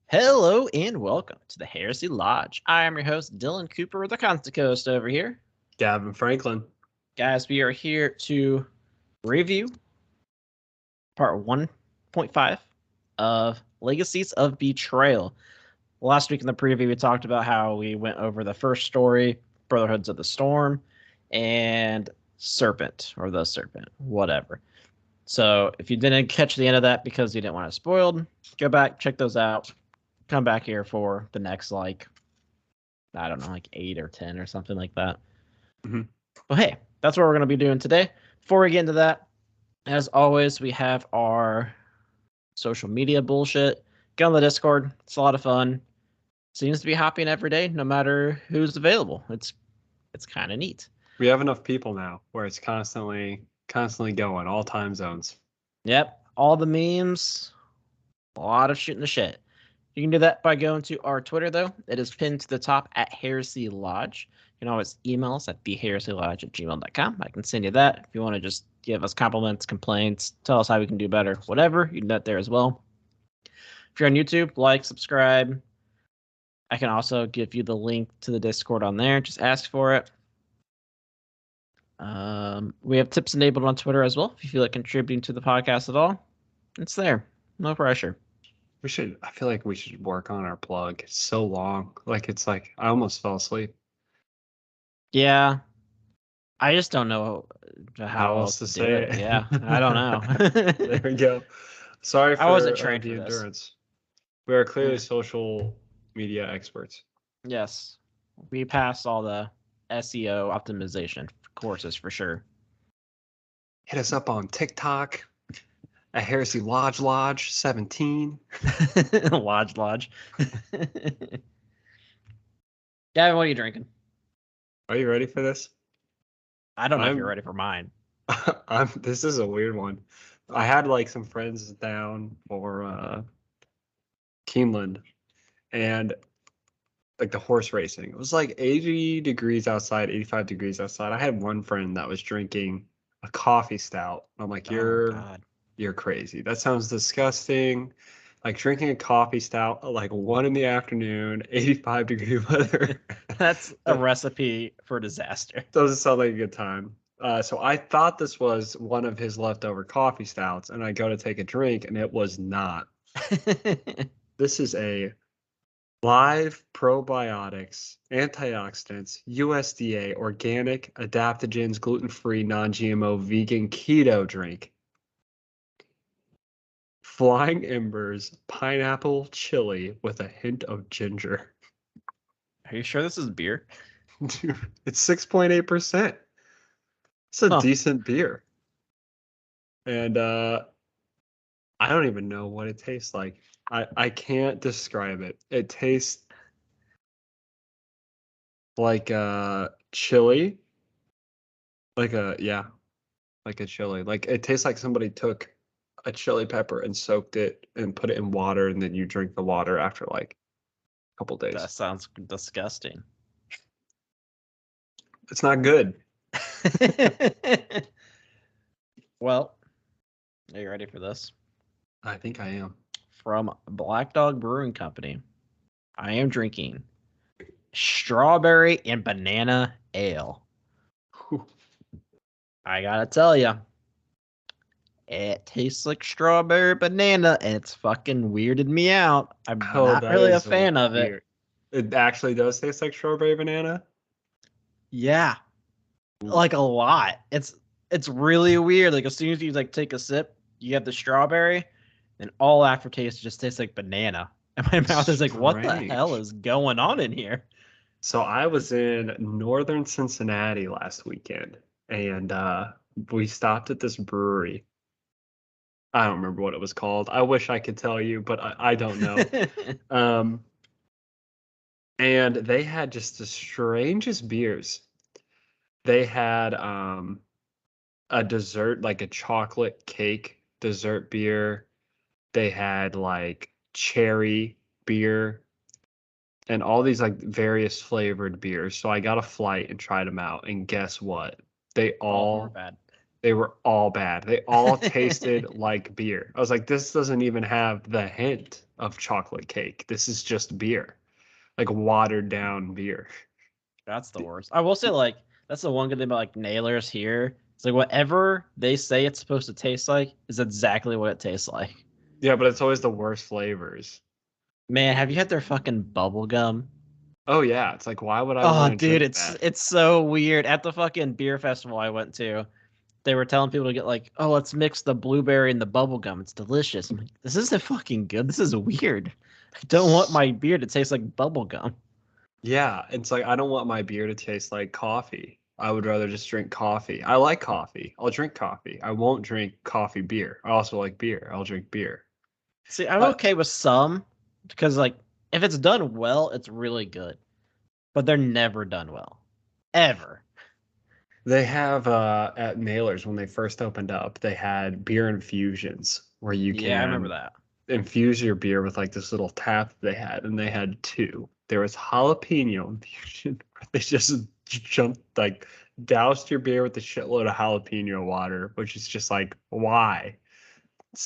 Hello and welcome to the Heresy Lodge. I am your host, Dylan Cooper, the Constant Coast over here. Gavin Franklin. Guys, we are here to review part 1.5 of Legacies of Betrayal. Last week in the preview, we talked about how we went over the first story, Brotherhoods of the Storm, and Serpent, or the Serpent, whatever. So if you didn't catch the end of that because you didn't want it spoiled, go back, check those out. Come back here for the next, I don't know, 8 or 10 or something like that. Mm-hmm. Well, hey, that's what we're going to be doing today. Before we get into that, as always, we have our social media bullshit. Get on the Discord. It's a lot of fun. Seems to be happening every day, no matter who's available. It's kind of neat. We have enough people now where it's constantly going, all time zones. Yep. All the memes, a lot of shooting the shit. You can do that by going to our Twitter, though. It is pinned to the top at Heresy Lodge. You can always email us at theheresylodge@gmail.com. I can send you that. If you want to just give us compliments, complaints, tell us how we can do better, whatever, you can do that there as well. If you're on YouTube, like, subscribe. I can also give you the link to the Discord on there. Just ask for it. We have tips enabled on Twitter as well. If you feel like contributing to the podcast at all, it's there. No pressure. I feel like we should work on our plug. It's so long. I almost fell asleep. Yeah. I just don't know how else to say it. Yeah, I don't know. There we go. Sorry for I wasn't trained the for this. endurance. We are clearly social media experts. Yes. We passed all the SEO optimization courses for sure. Hit us up on TikTok at Heresy Lodge 17. Lodge. Gavin, what are you drinking? Are you ready for this? I don't know if you're ready for mine. This is a weird one. I had some friends down for Keeneland, and the horse racing. It was 80 degrees outside, 85 degrees outside. I had one friend that was drinking a coffee stout. I'm like, you're crazy. That sounds disgusting. Drinking a coffee stout at 1 in the afternoon, 85-degree weather. That's a recipe for disaster. Doesn't sound like a good time. So I thought this was one of his leftover coffee stouts, and I go to take a drink, and it was not. This is a live probiotics, antioxidants, USDA, organic, adaptogens, gluten-free, non-GMO, vegan, keto drink. Flying Embers, pineapple chili with a hint of ginger. Are you sure this is beer? Dude, it's 6.8%. It's a decent beer. And I don't even know what it tastes like. I can't describe it. It tastes like chili. Like a chili. It tastes like somebody took a chili pepper and soaked it and put it in water, and then you drink the water after a couple days. That sounds disgusting. It's not good. Well, are you ready for this? I think I am. From Black Dog Brewing Company, I am drinking strawberry and banana ale. Whew. I gotta tell you, it tastes like strawberry banana, and it's fucking weirded me out. I'm not really a fan of it. It actually does taste like strawberry banana? Yeah. A lot. It's really weird. As soon as you take a sip, you have the strawberry, and all aftertaste just tastes like banana. And my mouth is like, what the hell is going on in here? So I was in northern Cincinnati last weekend, and we stopped at this brewery. I don't remember what it was called. I wish I could tell you, but I don't know. And they had just the strangest beers. They had a dessert, a chocolate cake dessert beer. They had cherry beer and all these various flavored beers. So I got a flight and tried them out, and guess what? They all were bad. They were all bad. They all tasted like beer. I was like, this doesn't even have the hint of chocolate cake. This is just beer, like watered down beer. That's the worst. I will say, like, that's the one good thing about like nailers here. It's like whatever they say it's supposed to taste like is exactly what it tastes like. Yeah, but it's always the worst flavors. Man, have you had their fucking bubble gum? Oh yeah, it's like, why would I Oh, want to dude, drink it's that? it's so weird. At the fucking beer festival I went to, they were telling people to get like, oh, let's mix the blueberry and the bubble gum. It's delicious. I'm like, this isn't fucking good. This is weird. I don't want my beer to taste like bubble gum. Yeah, it's like I don't want my beer to taste like coffee. I would rather just drink coffee. I like coffee. I'll drink coffee. I won't drink coffee beer. I also like beer. I'll drink beer. See, I'm But okay with some because like if it's done well, it's really good. But they're never done well. Ever. they have at Nailers when they first opened up, they had beer infusions where you Yeah, I remember can that. infuse your beer with like this little tap they had, and they had two. There was jalapeno infusion where they just jumped like doused your beer with a shitload of jalapeno water, which is just like why?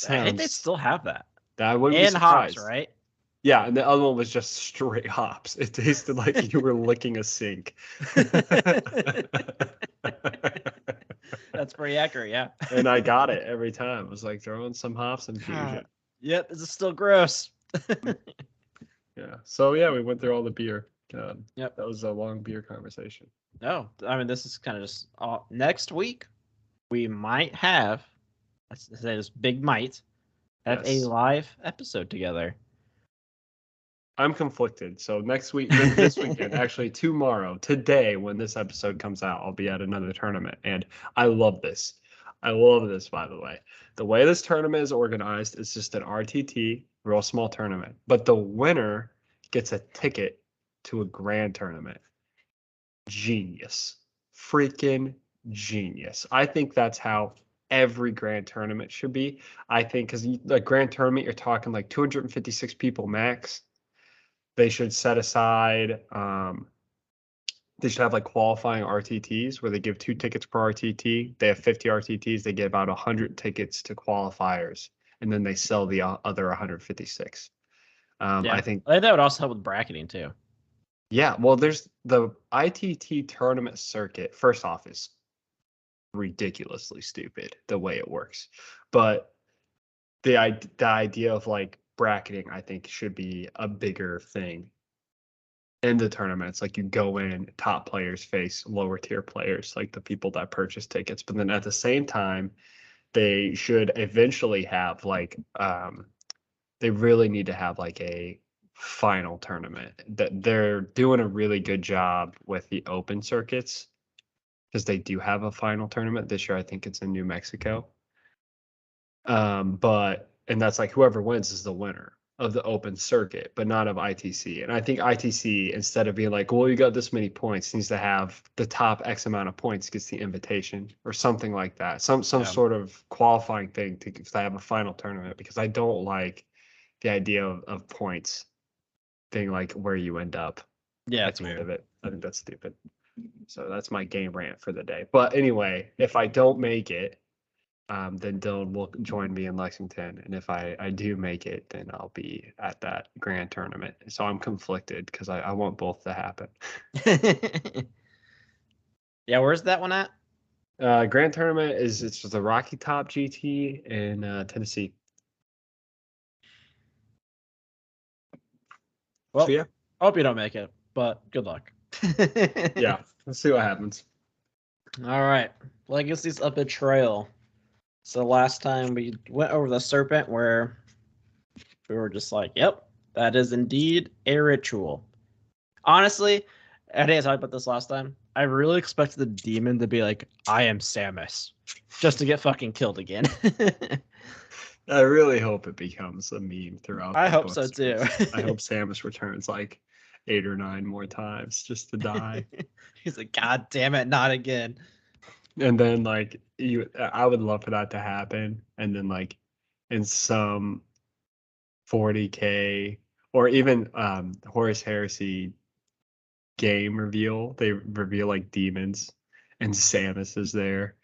I think they Sounds still have that. I wouldn't be And hops, surprised. right? Yeah, and the other one was just straight hops. It tasted like you were licking a sink. That's pretty accurate, yeah. And I got it every time. It was like throwing some hops and God. fusion. Yep, this is still gross. Yeah. So yeah, we went through all the beer. Yep. That was a long beer conversation. No, I mean this is kind of just next week. We might have, let's say this big might have a Yes. live episode together. I'm conflicted. So next week, this weekend, actually tomorrow, today, when this episode comes out, I'll be at another tournament, and I love this. I love this, by the way. The way this tournament is organized is just an RTT, real small tournament, but the winner gets a ticket to a grand tournament. Genius. Freaking genius. I think that's how every grand tournament should be. I think because the grand tournament, you're talking like 256 people max. They should set aside, they should have like qualifying RTTs where they give 2 tickets per RTT. They have 50 RTTs. They give about 100 tickets to qualifiers, and then they sell the other 156. Yeah, I think, I think that would also help with bracketing too. yeah, well, there's the ITT tournament circuit. First off, is ridiculously stupid the way it works, but the idea of like bracketing, I think, should be a bigger thing in the tournaments. Like you go in, top players face lower tier players, like the people that purchase tickets. But then at the same time, they should eventually have like they really need to have like a final tournament. That they're doing a really good job with the open circuits because they do have a final tournament this year. I think it's in New Mexico. But and that's like whoever wins is the winner of the open circuit, but not of ITC. And I think ITC, instead of being like, well, you got this many points, needs to have the top X amount of points gets the invitation or something like that. Some Yeah. sort of qualifying thing to have a final tournament, because I don't like the idea of points being like where you end up Yeah, at it's the end weird. of it. I think that's stupid. So that's my game rant for the day. But anyway, if I don't make it, then Dylan will join me in Lexington. And if I do make it, then I'll be at that grand tournament. So I'm conflicted because I want both to happen. Yeah, where's that one at? Grand tournament it's just the Rocky Top GT in Tennessee. Well, So yeah, I hope you don't make it, but good luck. yeah. Let's see what happens. All right. Legacies of Betrayal. So last time we went over the serpent where we were just like, yep, that is indeed a ritual. Honestly, I think I talked about this last time. I really expected the demon to be like, I am Samus, just to get fucking killed again. I really hope it becomes a meme throughout. I the hope so too. I hope Samus returns like 8 or 9 more times just to die. He's like, God damn it, not again. And then like I would love for that to happen. And then like in some 40K or even Horus Heresy game reveal, they reveal like demons and Samus is there.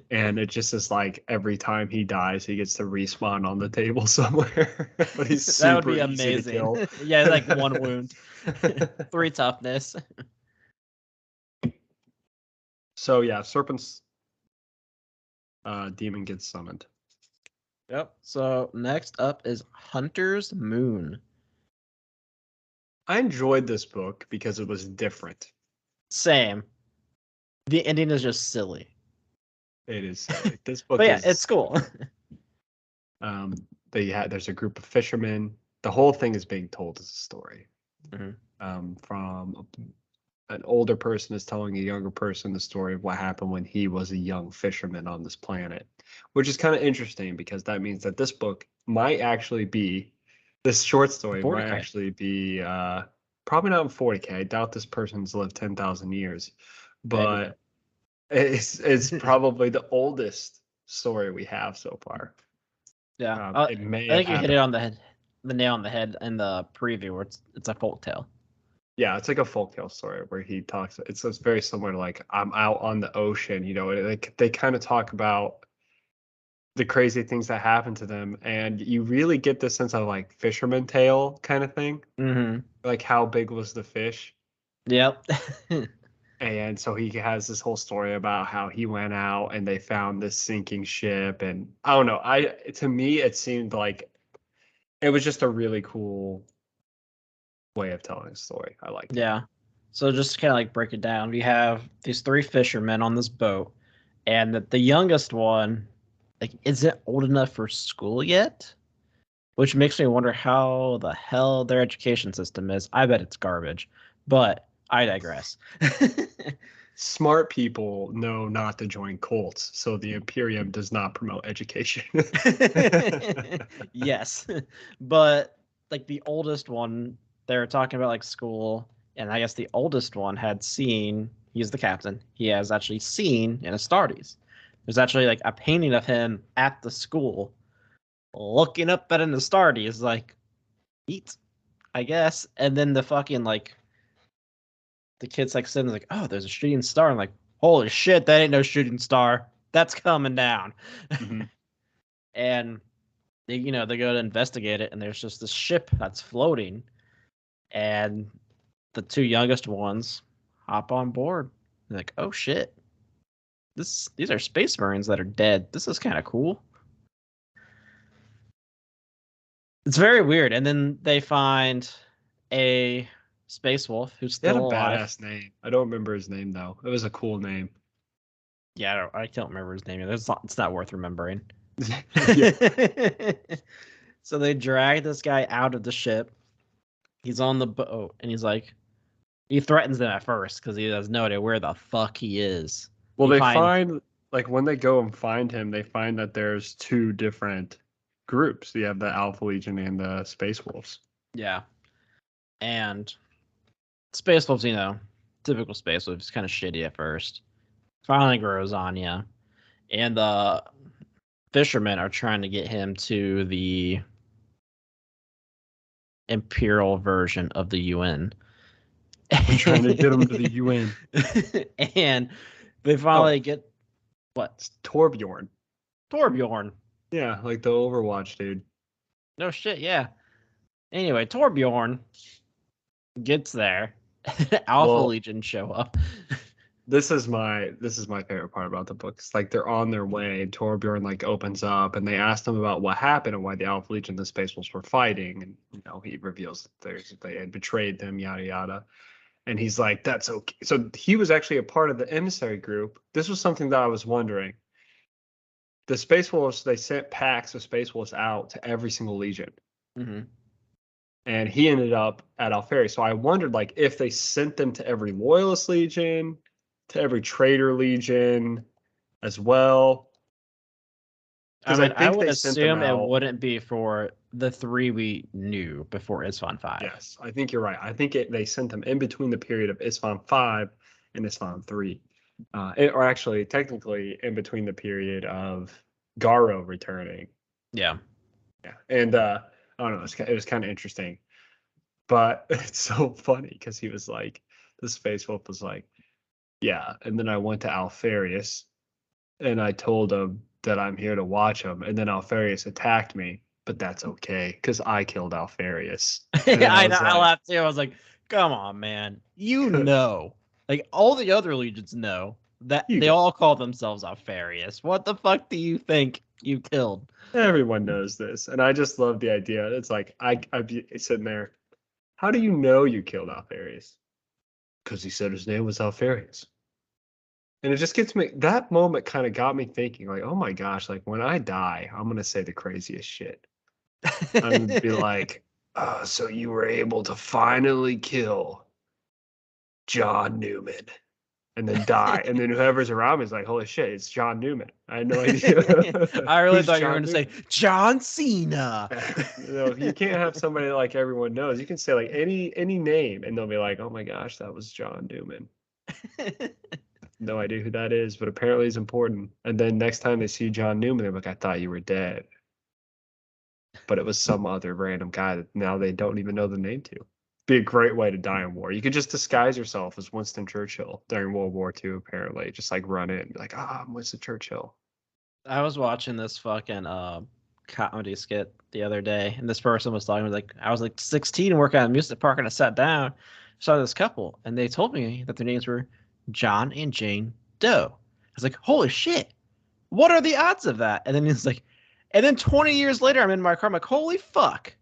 And it just is like every time he dies, he gets to respawn on the table somewhere. But he's That would super be easy to amazing. kill. Yeah, like 1 wound, 3 toughness. So yeah, Serpent's demon gets summoned. Yep. So next up is Hunter's Moon. I enjoyed this book because it was different. Same. The ending is just silly. It is silly. This book But yeah, is it's cool. There's a group of fishermen. The whole thing is being told as a story. From an older person is telling a younger person the story of what happened when he was a young fisherman on this planet, which is kind of interesting because that means that this book might actually be, this short story 40K. might actually be probably not in 40K. I doubt this person's lived 10,000 years, but it's probably the oldest story we have so far. Yeah, It may I have think you hit happened. it on the nail on the head in the preview where it's a folktale. Yeah, it's like a folktale story where he talks. It's very similar to like I'm out on the ocean. Like they kind of talk about the crazy things that happen to them, and you really get this sense of like fisherman tale kind of thing. Mm-hmm. Like how big was the fish? Yep. And so he has this whole story about how he went out and they found this sinking ship, and I don't know. To me it seemed like it was just a really cool way of telling a story. I liked it. Yeah. So just to kind of like break it down, we have these 3 fishermen on this boat, and the youngest one like isn't old enough for school yet, which makes me wonder how the hell their education system is. I bet it's garbage, but I digress. Smart people know not to join cults, so the Imperium does not promote education. Yes, but like the oldest one, they're talking about like school, and I guess the oldest one had seen. He's the captain. He has actually seen in Astartes. There's actually like a painting of him at the school, looking up at an Astartes, like eat, I guess. And then the fucking like the kid's like sitting like, oh, there's a shooting star. I'm like, holy shit, that ain't no shooting star. That's coming down. Mhm. And they go to investigate it, and there's just this ship that's floating, and the 2 youngest ones hop on board. They're like, oh shit, these are space marines that are dead. This is kind of cool. It's very weird. And then they find a space wolf who's He had still a alive. badass name. I don't remember his name though. It was a cool name. Yeah, I can't remember his name. It's not worth remembering. Yeah. So they drag this guy out of the ship. He's on the boat, and he threatens them at first because he has no idea where the fuck he is. Well, He they finds, find like when they go and find him, they find that there's 2 different groups. You have the Alpha Legion and the Space Wolves. yeah, and Space Wolves, typical Space Wolves, kind of shitty at first. Finally grows on you, and the fishermen are trying to get him to the Imperial version of the UN. We're trying to get him to the UN. And they finally Oh, get what? it's Torbjorn. Torbjorn. Yeah, like the Overwatch dude. No shit, yeah. Anyway, Torbjorn gets there. Alpha Well, Legion show up. this is my favorite part about the book. It's like they're on their way, and Torbjorn like opens up, and they ask them about what happened and why the Alpha Legion and the Space Wolves were fighting, and he reveals that they had betrayed them, yada yada. And he's like, "That's okay." So he was actually a part of the emissary group. This was something that I was wondering. The Space Wolves, they sent packs of Space Wolves out to every single Legion, Mm-hmm. and he ended up at Alferi. So I wondered, like, if they sent them to every Loyalist Legion, to every Traitor Legion as well. I Because I mean, I think would they sent them assume it out. wouldn't be for the 3 we knew before Isfon 5. Yes, I think you're right. I think they sent them in between the period of Isfon 5 and Isfon 3. Or actually, technically, in between the period of Garo returning. Yeah. Yeah. And I don't know, it was kind of interesting. But it's so funny because he was like, the Space Wolf was like, yeah. And then I went to Alfarius and I told him that I'm here to watch him, and then Alfarius attacked me, but that's okay because I killed Alfarius. And then I I was like, laughed too. I was like, come on, man. You know. Like, all the other legions know that You they know. all call themselves Alfarius. What the fuck do you think you killed? Everyone knows this, and I just love the idea. It's like I'd be sitting there. How do you know you killed Alfarius? Because he said his name was Alfarius. And it just gets me, that moment kind of got me thinking, like, oh my gosh, like when I die, I'm going to say the craziest shit. I'm going to be like, so you were able to finally kill John Newman and then die. And then whoever's around me is like, holy shit, it's John Newman. I had no idea. I really Who's thought you were John going to Newman? say John Cena. You can't have somebody like everyone knows. You can say like any name and they'll be like, oh my gosh, that was John Newman. No idea who that is, but apparently he's important. And then next time they see John Newman, they're like, I thought you were dead. But it was some other random guy that now they don't even know the name to. Be a great way to die in war. You could just disguise yourself as Winston Churchill during World War II, apparently. Just like run in and be like, I'm Winston Churchill. I was watching this fucking comedy skit the other day, and this person was talking like I was like 16 working at a music park, and I sat down, saw this couple, and they told me that their names were John and Jane Doe. I was like, holy shit, what are the odds of that? And then he's like, and then 20 years later, I'm in my car, I'm like, holy fuck,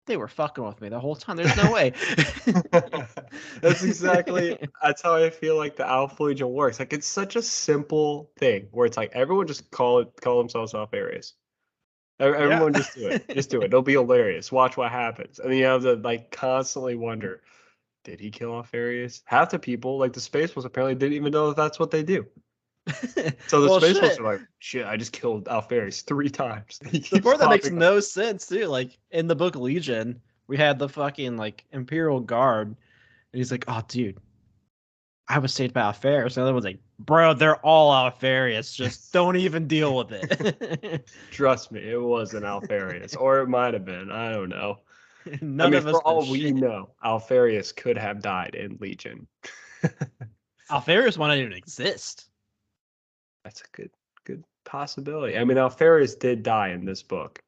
they were fucking with me the whole time. There's no way. That's how I feel like the Alpha Legion works. Like it's such a simple thing where it's like everyone just call themselves Alfarius. Everyone just do it. Just do it. It'll be hilarious. Watch what happens. And then you have to like constantly wonder, did he kill Alfarius? Half the people, like the Space Wolves, apparently didn't even know that that's what they do. So the Well, Space Wolves shit. are like, shit, I just killed Alfarius 3 times. He The keeps part that makes popping up. no sense too, like in the book Legion, we had the fucking like Imperial Guard, and he's like, "Oh, dude, I was saved by Alfarius." And the other one's like, "Bro, they're all Alfarius. Just don't even deal with it." Trust me, it wasn't Alfarius. Or it might have been. I don't know. I None mean, of us for know all we shit. know, Alfarius could have died in Legion. Alfarius might not even exist. That's a good possibility. I mean, Alfarius did die in this book.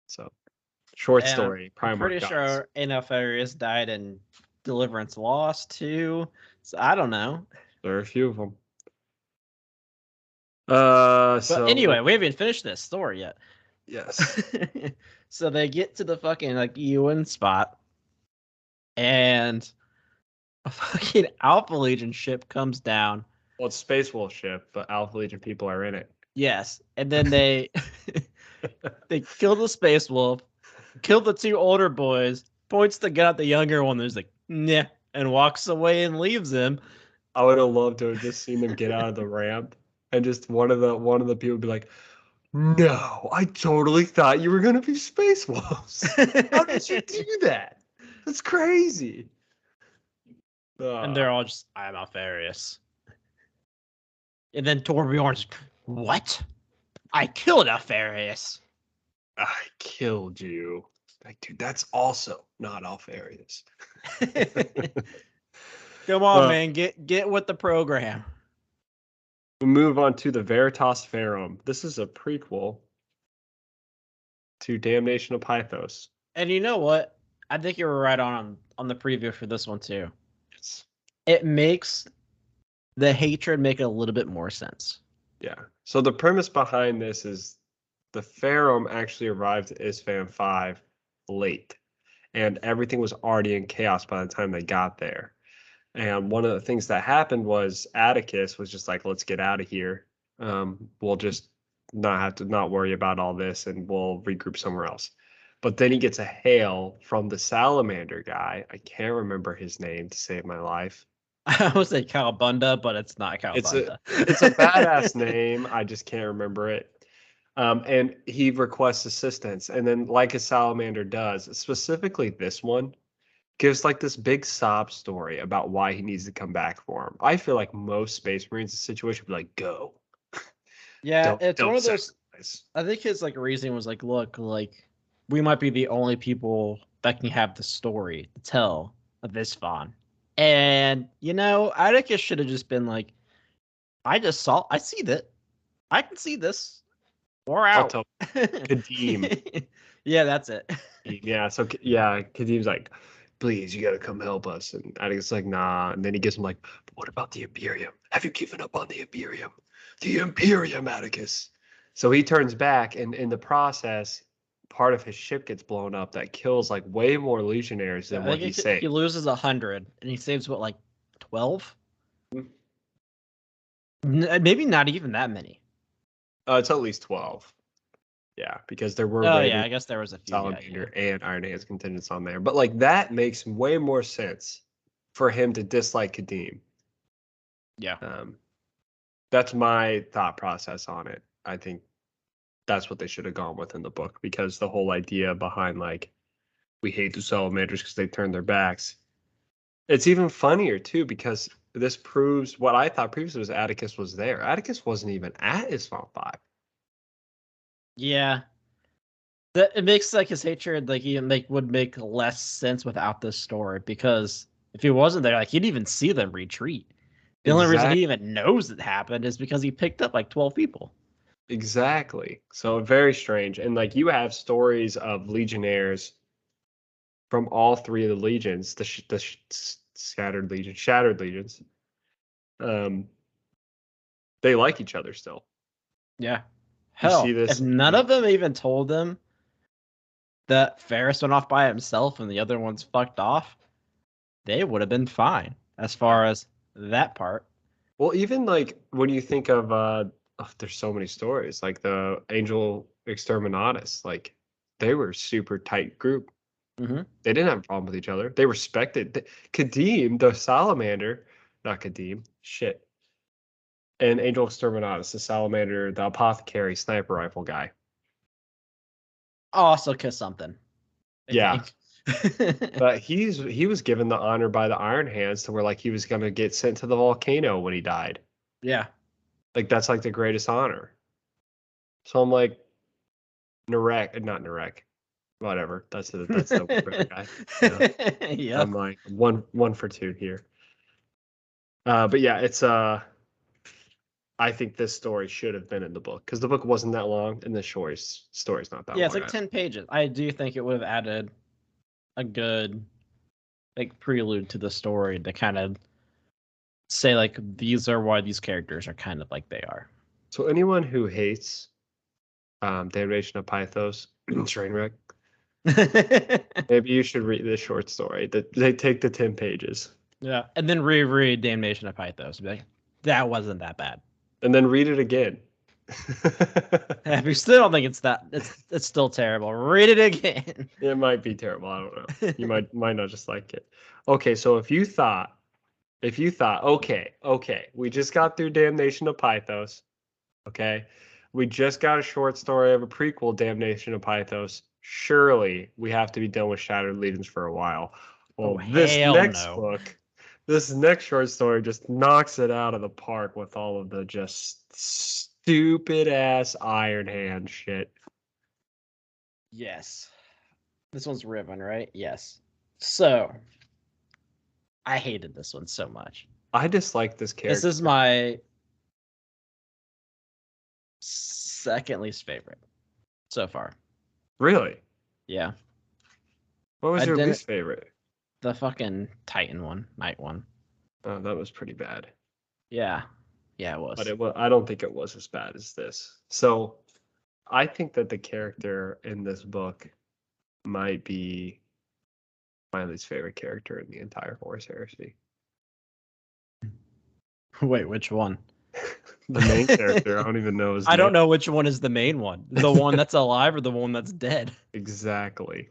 So, short And story, I'm Primarch pretty gods. sure Alfarius died in Deliverance Lost too. So I don't know. There are a few of them. But anyway, we haven't even finished this story yet. Yes. So they get to the fucking like UN spot, and a fucking Alpha Legion ship comes down. Well, it's Space Wolf ship, but Alpha Legion people are in it. Yes, and then they they kill the Space Wolf, kill the two older boys, points the gun at the younger one. There's like, nah, and walks away and leaves him. I would have loved to have just seen them get out of the ramp and just one of the people be like, "No, I totally thought you were gonna be Space Wolves. How did you do that? That's crazy." And they're all just, I'm Alfarius. And then Torbjorn's, what? I killed Alfarius. I killed you. Like, dude, that's also not Alfarius. Come on, man, get with the program. We move on to the Veritas Ferrum. This is a prequel to Damnation of Pythos. And you know what? I think you were right on the preview for this one too. Yes. It makes the hatred make a little bit more sense. Yeah. So the premise behind this is the Ferrum actually arrived at Isfam 5 late, and everything was already in chaos by the time they got there. And one of the things that happened was Atticus was just like, let's get out of here. We'll just not worry about all this and we'll regroup somewhere else. But then he gets a hail from the Salamander guy. I can't remember his name to save my life. I would say Calabunda, but it's not It's Calabunda. a badass name. I just can't remember it. And he requests assistance. And then, like a salamander does, specifically this one, gives like this big sob story about why he needs to come back for him. I feel like most Space Marines in this situation would be like, go. Yeah, it's don't one of those. sacrifice. I think his like reasoning was like, look, like we might be the only people that can have the story to tell of Isfahan. And you know, Atticus should have just been like, I see that. I can see this. Or I'll out. tell Kadeem. Yeah, that's it. Yeah, so yeah, Kadeem's like, please, you gotta come help us. And Atticus is like, nah. And then he gets him like, but what about the Imperium? Have you given up on the Imperium? The Imperium, Atticus. So he turns back, and in the process, part of his ship gets blown up that kills like way more legionnaires Yeah, than I what think he he saved. loses 100, and he saves what, like 12? Mm. Maybe not even that many. It's at least 12. Yeah, because there were Oh yeah, Raven, I guess there was a few. Salamander, and Iron Hands contingents on there. But like that makes way more sense for him to dislike Kadeem. Yeah. That's my thought process on it. I think that's what they should have gone with in the book, because the whole idea behind like we hate the Salamanders because they turn their backs. It's even funnier too, because this proves what I thought previously was Atticus was there. Atticus wasn't even at Isfahan 5. Yeah. That it makes like his hatred would make less sense without this story, because if he wasn't there, like he'd even see them retreat. The only reason he even knows it happened is because he picked up like 12 people. Exactly. So very strange. And like you have stories of legionnaires from all three of the legions, shattered legions. They like each other still. Yeah. You see Hell, if this none of them even told him that Ferris went off by himself and the other ones fucked off, they would have been fine as far as that part. Well, even like when you think of there's so many stories, like the Angel Exterminatus, like they were a super tight group. Mm-hmm. They didn't have a problem with each other. They respected Kadeem, the Salamander, not Kadeem, shit. And Angel Exterminatus, the Salamander, the apothecary sniper rifle guy. Also kiss something. I Yeah. think. But he was given the honor by the Iron Hands to where like he was gonna get sent to the volcano when he died. Yeah. Like that's like the greatest honor. So I'm like, not Narek, whatever. That's the river guy. Yeah. Yeah. I'm like one for two here. But yeah, it's I think this story should have been in the book because the book wasn't that long and the story's not that Yeah, it's long. like 10 pages. I do think it would have added a good like prelude to the story to kind of say like these are why these characters are kind of like they are. So anyone who hates Damnation of Pythos, Trainwreck, maybe you should read this short story. That they take the 10 pages. Yeah, and then reread Damnation of Pythos. Be like, that wasn't that bad. And then read it again. If you still don't think it's that, it's still terrible. Read it again. It might be terrible. I don't know. You might not just like it. Okay, so if you thought, okay, we just got through Damnation of Pythos. Okay, we just got a short story of a prequel, Damnation of Pythos. Surely we have to be done with Shattered Legions for a while. Well, this next short story just knocks it out of the park with all of the just stupid ass Iron Hand shit. Yes. This one's Riven, right? Yes. So, I hated this one so much. I dislike this character. This is my second least favorite so far. Really? Yeah. What was your least favorite? The fucking Titan one, Night one. Oh, that was pretty bad. Yeah. Yeah, it was. But I don't think it was as bad as this. So I think that the character in this book might be my least favorite character in the entire Horus Heresy. Wait, which one? The main character, I don't even know his name. I don't know which one is the main one. The one that's alive or the one that's dead? Exactly.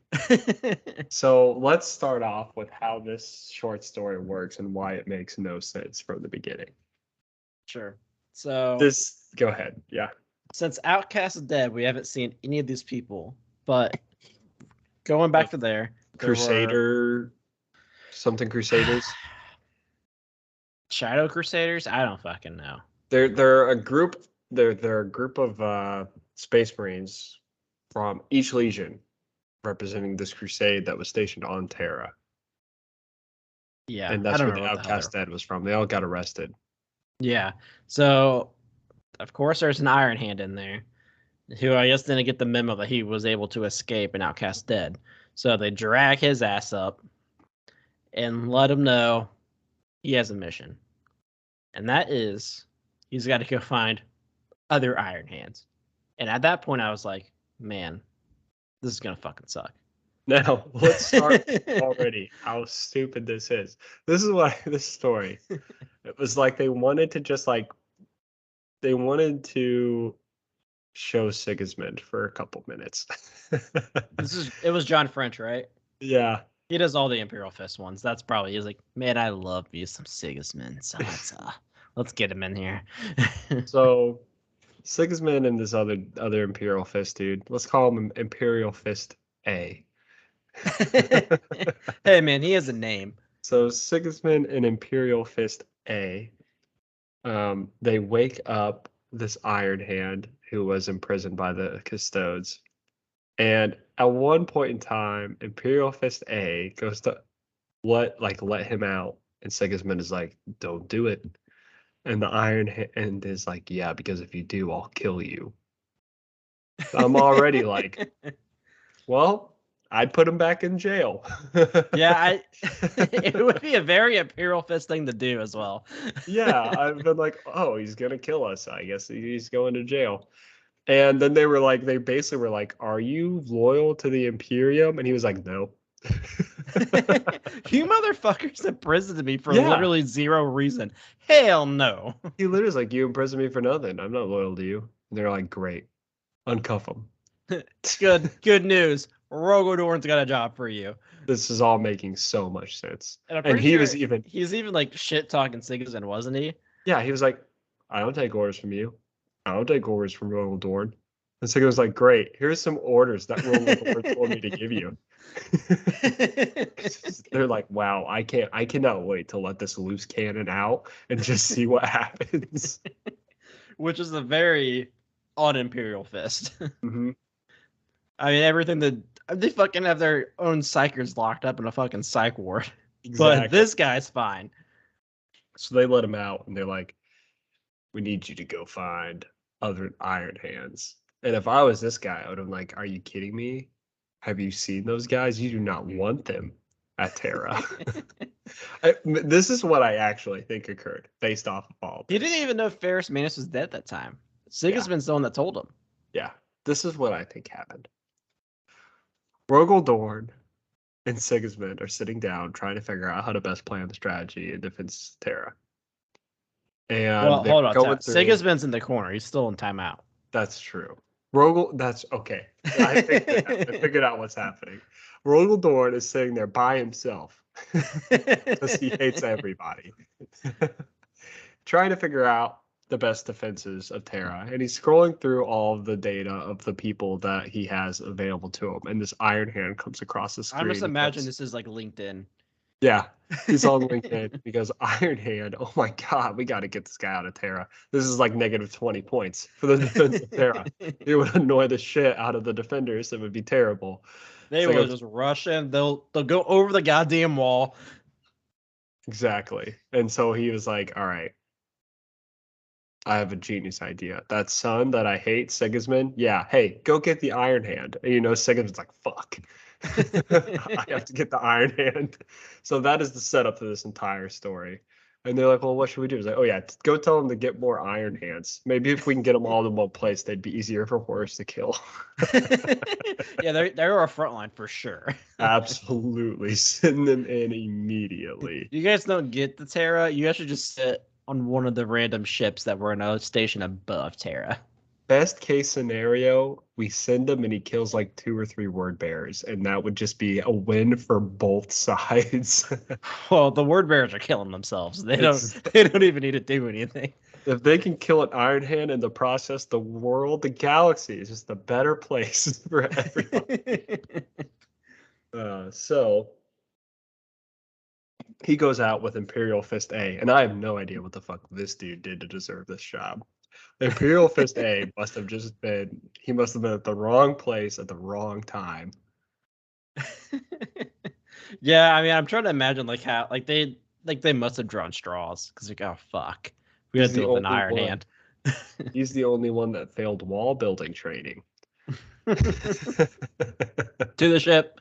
So let's start off with how this short story works and why it makes no sense from the beginning. Sure. So go ahead. Yeah. Since Outcast is dead, we haven't seen any of these people. But going back to there, Crusaders. Shadow Crusaders? I don't fucking know. They're a group. They're a group of Space Marines from each legion, representing this crusade that was stationed on Terra. Yeah, And that's where the Outcast Dead was from. They all got arrested. Yeah. So, of course, there's an Iron Hand in there who I guess didn't get the memo that he was able to escape and outcast dead. So they drag his ass up and let him know he has a mission. And that is he's got to go find other Iron Hands. And at that point, I was like, man, this is going to fucking suck. Now, let's start already how stupid this is. This is why this story. It was like they wanted to show Sigismund for a couple minutes. It was John French, right? Yeah. He does all the Imperial Fist ones. That's probably he's like, man, I love me some Sigismund. So let's get him in here. So Sigismund and this other Imperial Fist dude. Let's call him Imperial Fist A. Hey man, he has a name. So Sigismund and Imperial Fist A. They wake up this Iron Hand who was imprisoned by the Custodes. And at one point in time, Imperial Fist A goes to let him out. And Sigismund is like, don't do it. And the Iron Hand is like, yeah, because if you do, I'll kill you. I'm already like, well, I'd put him back in jail. Yeah, it would be a very Imperial Fist thing to do as well. Yeah, I've been like, oh, he's gonna kill us. I guess he's going to jail. And then they basically were like, are you loyal to the Imperium? And he was like, no. You motherfuckers imprisoned me for literally zero reason. Hell no. He literally was like, you imprisoned me for nothing. I'm not loyal to you. And they're like, great. Uncuff him. Good news. Rogodorn's got a job for you. This is all making so much sense. And he's even like shit talking Sigismund, wasn't he? Yeah, he was like, I don't take orders from you. I don't take orders from Rogodorn. And Sigismund was like, great, here's some orders that Rogodorn told me to give you. They're like, wow, I cannot wait to let this loose cannon out and just see what happens. Which is a very un-Imperial Fist. Mm-hmm. I mean, everything that they fucking have their own psychers locked up in a fucking psych ward. Exactly. But this guy's fine. So they let him out and they're like, we need you to go find other Iron Hands. And if I was this guy, I would have been like, are you kidding me? Have you seen those guys? You do not want them at Terra. This is what I actually think occurred based off of all. He didn't even know Ferrus Manus was dead at that time. Sigismund's the one that told him. Yeah, this is what I think happened. Rogodorn and Sigismund are sitting down trying to figure out how to best plan the strategy in defense Terra. And well, hold on. Sigismund's in the corner. He's still in timeout. That's true. That's okay. I figured out what's happening. Rogodorn is sitting there by himself because he hates everybody, trying to figure out the best defenses of Terra. And he's scrolling through all of the data of the people that he has available to him. And this Iron Hand comes across the screen. I must imagine this is like LinkedIn. Yeah, he's on LinkedIn because Iron Hand, oh my God, we got to get this guy out of Terra. This is like negative 20 points for the defense of Terra. It would annoy the shit out of the defenders. It would be terrible. They will just rush in. They'll go over the goddamn wall. Exactly. And so he was like, all right, I have a genius idea. That son that I hate, Sigismund, yeah, hey, go get the Iron Hand. And Sigismund's like, fuck. I have to get the Iron Hand. So that is the setup for this entire story. And they're like, well, what should we do? It's like, oh yeah, go tell them to get more Iron Hands. Maybe if we can get them all in one place, they'd be easier for Horus to kill. Yeah, they're our front line for sure. Absolutely. Send them in immediately. You guys don't get the Terra. You actually just sit on one of the random ships that were in a station above Terra. Best case scenario, we send him and he kills like 2 or 3 word bearers, and that would just be a win for both sides. Well, the word bearers are killing themselves. They don't even need to do anything. If they can kill an Iron Hand in the process, the world, the galaxy is just a better place for everybody. So he goes out with Imperial Fist A, and I have no idea what the fuck this dude did to deserve this job. Imperial Fist A must have been at the wrong place at the wrong time. Yeah, I mean, I'm trying to imagine how they must have drawn straws because like, oh fuck, We had to deal with an Iron Hand. He's the only one that failed wall building training. To the ship.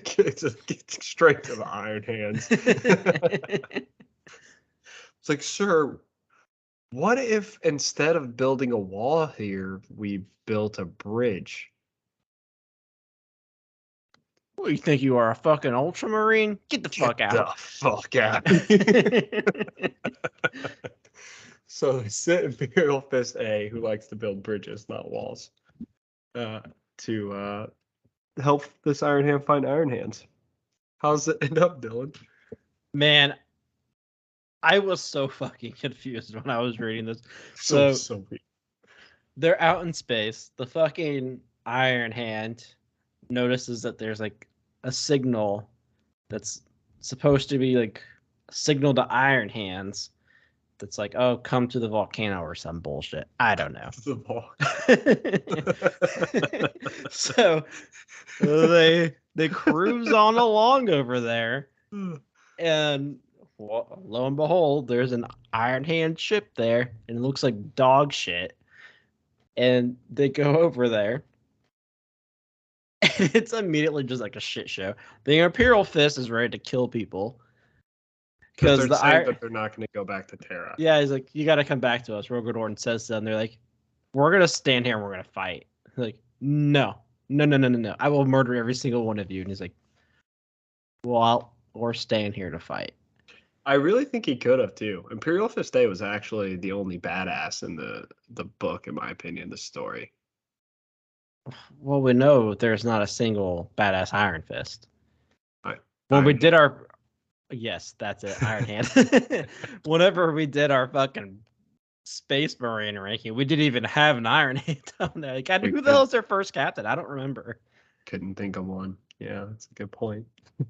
Get straight to the Iron Hands. It's like, sir, what if instead of building a wall here, we built a bridge? What, you think you are, a fucking ultramarine? Get the fuck out. The fuck out. So they sent Imperial Fist A, who likes to build bridges, not walls, to help this Iron Hand find Iron Hands. How's it end up, Dylan? Man, I was so fucking confused when I was reading this. So weird. They're out in space. The fucking Iron Hand notices that there's like a signal that's supposed to be like a signal to Iron Hands. That's like, oh, come to the volcano or some bullshit. I don't know. So they cruise on along over there, and well, lo and behold, there's an Iron Hand ship there, and it looks like dog shit. And they go over there, and it's immediately just like a shit show. The Imperial Fist is ready to kill people. Because they're saying that they're not going to go back to Terra. Yeah, he's like, you got to come back to us. Rogue Orton says so, and they're like, we're going to stand here and we're going to fight. Like, no. I will murder every single one of you. And he's like, well, we're staying here to fight. I really think he could have, too. Imperial Fist A was actually the only badass in the book, in my opinion, the story. Well, we know there's not a single badass Iron Fist. Yes, that's it. Iron Hand. Whenever we did our fucking Space Marine ranking, we didn't even have an Iron Hand down there. Like, who the hell's their first captain? I don't remember. Couldn't think of one. Yeah, that's a good point.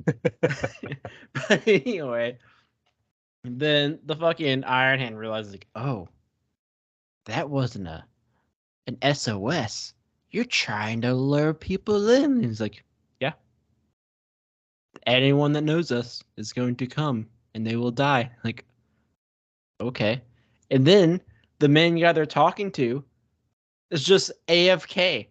But anyway, then the fucking Iron Hand realizes, like, oh, that wasn't an SOS. You're trying to lure people in. And he's like, yeah. Anyone that knows us is going to come and they will die. Like, okay. And then the main guy they're talking to is just AFK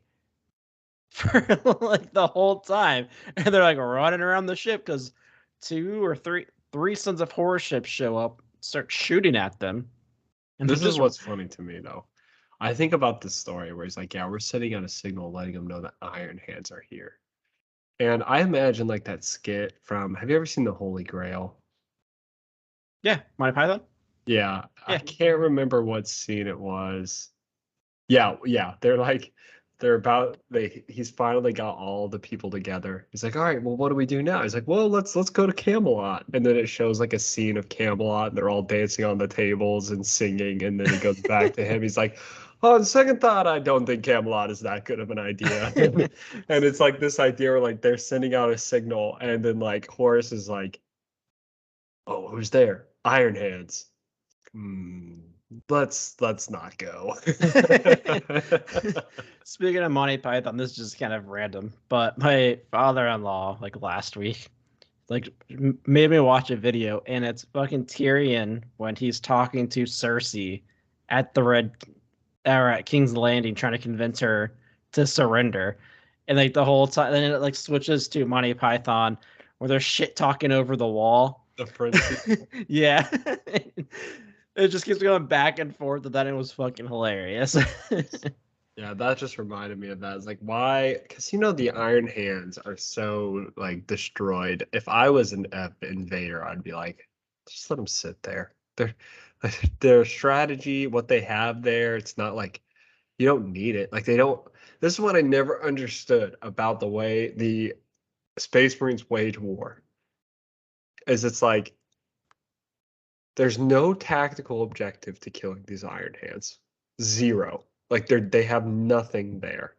for like the whole time. And they're like running around the ship because three Sons of Horror ships show up, start shooting at them. And this is what's funny to me, though. I think about this story where he's like, yeah, we're sending out a signal letting them know that Iron Hands are here. And I imagine like that skit from, have you ever seen the Holy Grail? Yeah, Monty Python? Yeah, I can't remember what scene it was. Yeah, he's finally got all the people together. He's like, all right, well, what do we do now? He's like, well, let's go to Camelot. And then it shows like a scene of Camelot, and they're all dancing on the tables and singing, and then it goes back to him. He's like, on second thought, I don't think Camelot is that good of an idea. And it's like this idea where like they're sending out a signal, and then like Horus is like, oh, who's there? Iron Hands. Let's not go. Speaking of Monty Python, this is just kind of random, but my father-in-law, like last week, like made me watch a video, and it's fucking Tyrion when he's talking to Cersei at at King's Landing, trying to convince her to surrender, and like the whole time, then it like switches to Monty Python where they're shit talking over the wall. The Prince. Yeah. It just keeps going back and forth, and then it was fucking hilarious. Yeah, that just reminded me of that. It's like, why? Because the Iron Hands are so like destroyed. If I was an invader, I'd be like, just let them sit there. Their strategy, what they have there, it's not like you don't need it. Like they don't. This is what I never understood about the way the Space Marines wage war. Is it's like there's no tactical objective to killing these Iron Hands. Zero. Like they have nothing there.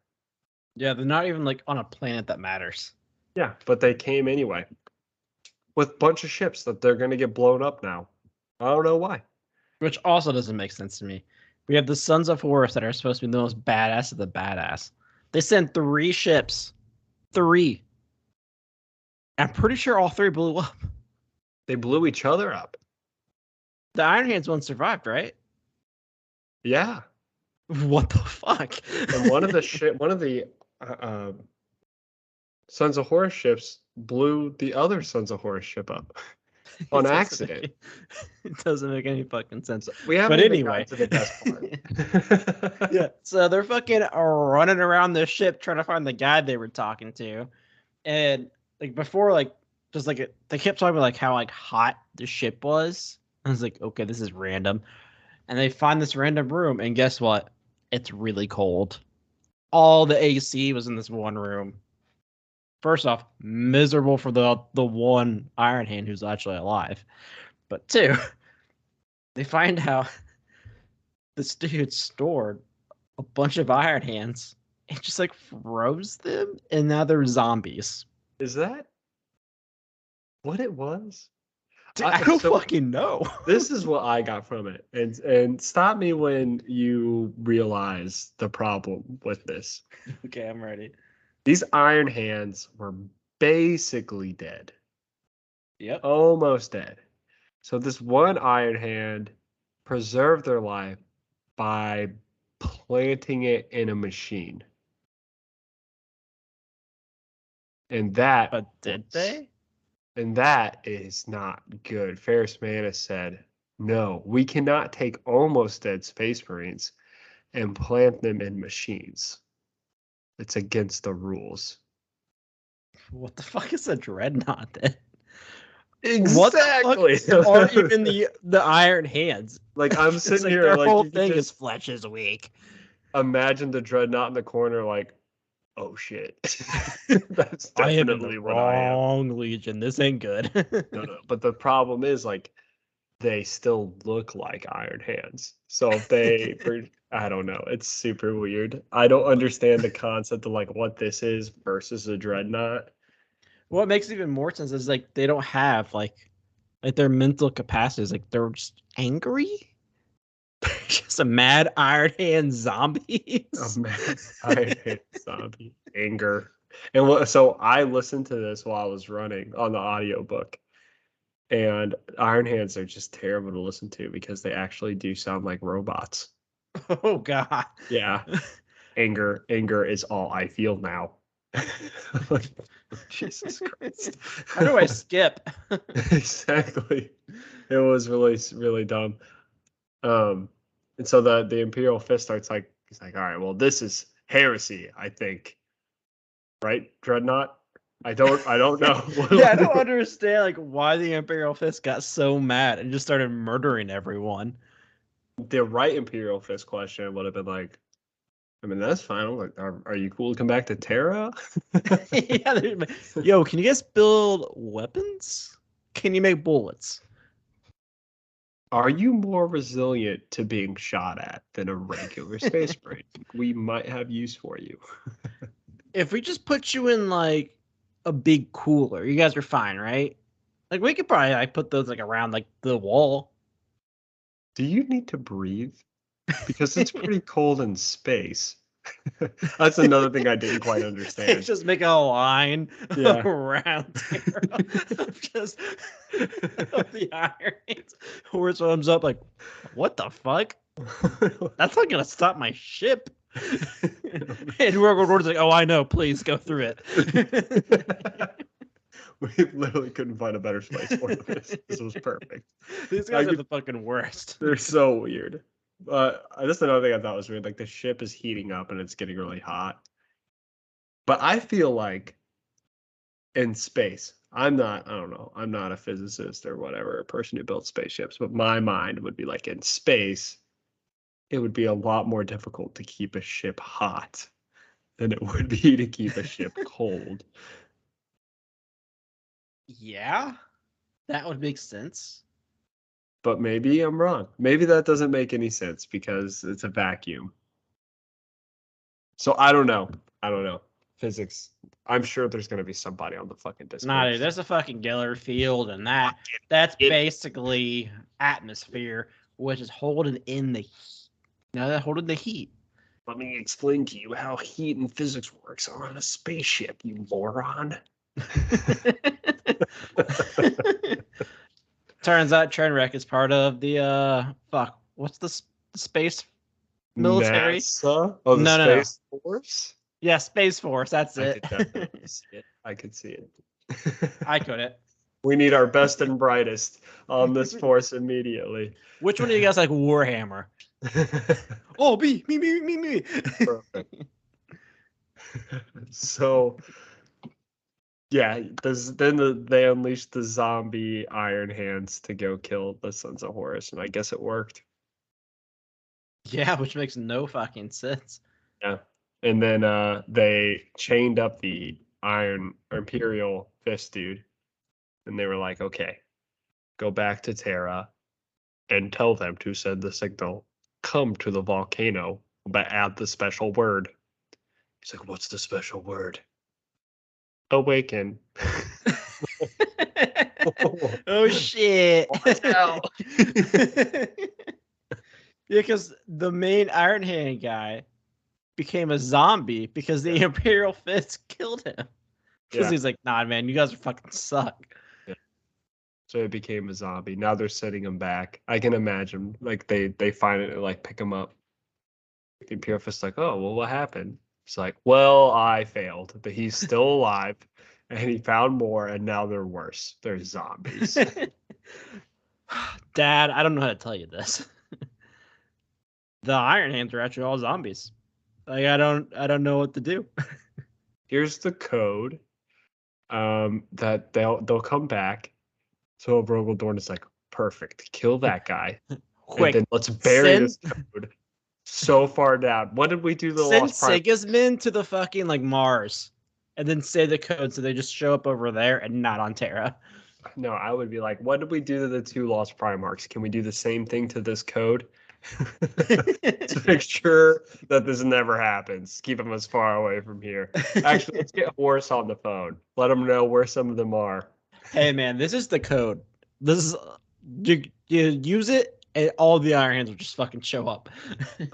Yeah, they're not even like on a planet that matters. Yeah, but they came anyway. With a bunch of ships that they're gonna get blown up now. I don't know why. Which also doesn't make sense to me. We have the Sons of Horus that are supposed to be the most badass of the badass. They sent 3 ships. 3. I'm pretty sure all 3 blew up. They blew each other up. The Iron Hands one survived, right? Yeah. What the fuck? And one of the Sons of Horus ships blew the other Sons of Horus ship up on accident. It doesn't make any fucking sense. So we haven't But even anyway, gotten to the best part. yeah. So they're fucking running around the ship trying to find the guy they were talking to, and like before, like just like they kept talking about like how like hot the ship was. I was like, okay, this is random. And they find this random room, and guess what? It's really cold. All the AC was in this one room. First off, miserable for the one Iron Hand who's actually alive. But two, they find out this dude stored a bunch of Iron Hands and just like froze them, and now they're zombies. Is that what it was? Dude, I don't fucking know. This is what I got from it. And stop me when you realize the problem with this. Okay, I'm ready. These Iron Hands were basically dead. Yep. Almost dead. So this one Iron Hand preserved their life by planting it in a machine. And that But did they? And that is not good. Ferris Manus said, no, we cannot take almost dead Space Marines and plant them in machines. It's against the rules. What the fuck is a dreadnought then? Exactly. Or even the Iron Hands. Like I'm sitting like here, their like whole you thing just is flesh is weak. imagine the dreadnought in the corner, like, oh shit. That's I am in definitely the what I am. wrong Legion. This ain't good. No. But the problem is, like, they still look like Iron Hands. So if they, I don't know, it's super weird. I don't understand the concept of like what this is versus a dreadnought. What makes even more sense is like they don't have like their mental capacities. Like they're just angry. Just a mad Iron Hand zombies. A mad Iron Hand zombie anger. And so I listened to this while I was running on the audiobook. And Iron Hands are just terrible to listen to because they actually do sound like robots. Oh god. Yeah. Anger is all I feel now. Jesus Christ. How do I skip? Exactly. It was really, really dumb. And so the Imperial Fist starts like, he's like, all right, well, this is heresy, I think. Right, Dreadnought? I don't know. Yeah, I don't understand like why the Imperial Fist got so mad and just started murdering everyone. The right Imperial Fist question would have been like, I mean, that's fine. I'm like, are you cool to come back to Terra? Yeah, yo, can you guys build weapons? Can you make bullets? Are you more resilient to being shot at than a regular Space Marine? We might have use for you. If we just put you in like a big cooler, you guys are fine, right? Like we could probably like put those like around like the wall. Do you need to breathe? Because it's pretty cold in space. That's another thing I didn't quite understand. Just make a line around Terra of just of the irons. Horse arms up like, what the fuck? That's not gonna stop my ship. And Warlord's like, oh, I know. Please go through it. We literally couldn't find a better space for this. This was perfect. These guys are the fucking worst. They're so weird. That's another thing I thought was weird. Like the ship is heating up and it's getting really hot. But I feel like in space, I don't know, I'm not a physicist or whatever, a person who builds spaceships, but my mind would be like in space, it would be a lot more difficult to keep a ship hot than it would be to keep a ship cold. Yeah, that would make sense. But maybe I'm wrong. Maybe that doesn't make any sense because it's a vacuum. So I don't know. Physics. I'm sure there's going to be somebody on the fucking Discord. Nah, dude, there's a fucking Geller field, and that's basically atmosphere, which is holding in the heat. Now they're holding the heat. Let me explain to you how heat and physics works on a spaceship, you moron. Turns out Trainwreck is part of the what's the space military. NASA? Oh, the No. Space Force? Yeah, Space Force. That's I it. could definitely see it. I could see it. I couldn't. We need our best and brightest on this force immediately. Which one of you guys like Warhammer? Oh, me. Perfect. So, yeah, they unleashed the zombie Iron Hands to go kill the Sons of Horus, and I guess it worked. Yeah, which makes no fucking sense. Yeah. And then they chained up the Imperial Fist dude, and they were like, okay, go back to Terra and tell them to send the signal, come to the volcano, but add the special word. He's like, what's the special word? Awaken. Oh shit. Yeah, because the main Iron Hand guy became a zombie because the Imperial Fist killed him. Because he's like, nah, man, you guys are fucking suck. Yeah. So it became a zombie. Now they're sending him back. I can imagine, like they find it and like pick him up. The Imperial Fist's like, oh, well, what happened? It's like, well, I failed, but he's still alive, and he found more, and now they're worse. They're zombies. Dad, I don't know how to tell you this. The Iron Hands are actually all zombies. Like I don't know what to do. Here's the code. That they'll come back. So Rogaldorn is like, perfect, kill that guy. Quick, and then let's bury this code so far down. What did we do to the send Lost Prime? Sigismund to the fucking like Mars, and then say the code so they just show up over there and not on Terra. No, I would be like, what did we do to the 2 Lost Primarchs? Can we do the same thing to this code? To make sure that this never happens. Keep them as far away from here. Actually, let's get Horus on the phone. Let them know where some of them are. Hey man, this is the code. This is you use it and all the Iron Hands will just fucking show up.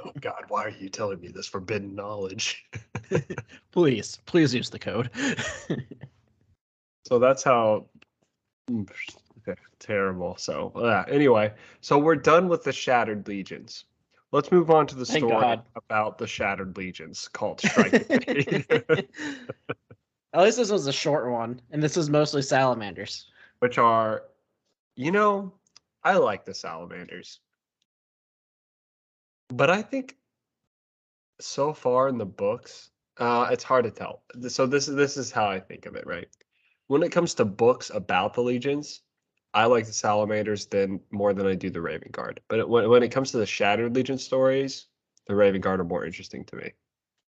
Oh God, why are you telling me this forbidden knowledge? Please use the code. So that's how terrible. So anyway, so we're done with the Shattered Legions. Let's move on to the Thank story God. about the Shattered Legions called Strike at Fate. At least this was a short one, and this was mostly Salamanders. Which are, I like the Salamanders. But I think so far in the books, it's hard to tell. So this is how I think of it, right? When it comes to books about the Legions, I like the Salamanders more than I do the Raven Guard. But when it comes to the Shattered Legion stories, the Raven Guard are more interesting to me.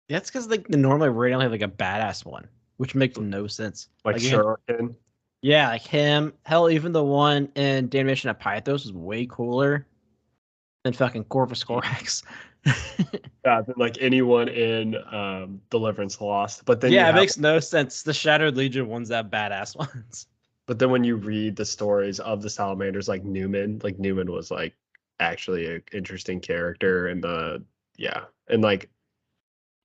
That's because like the normally we only have like a badass one, which makes no sense. Like Shuriken. Yeah, like him. Hell, even the one in Damnation of Pythos is way cooler than fucking Corvus Corax. Yeah, like anyone in Deliverance Lost. But then it makes no sense. The Shattered Legion ones that badass ones. But then when you read the stories of the Salamanders, like Newman was like actually an interesting character, and and like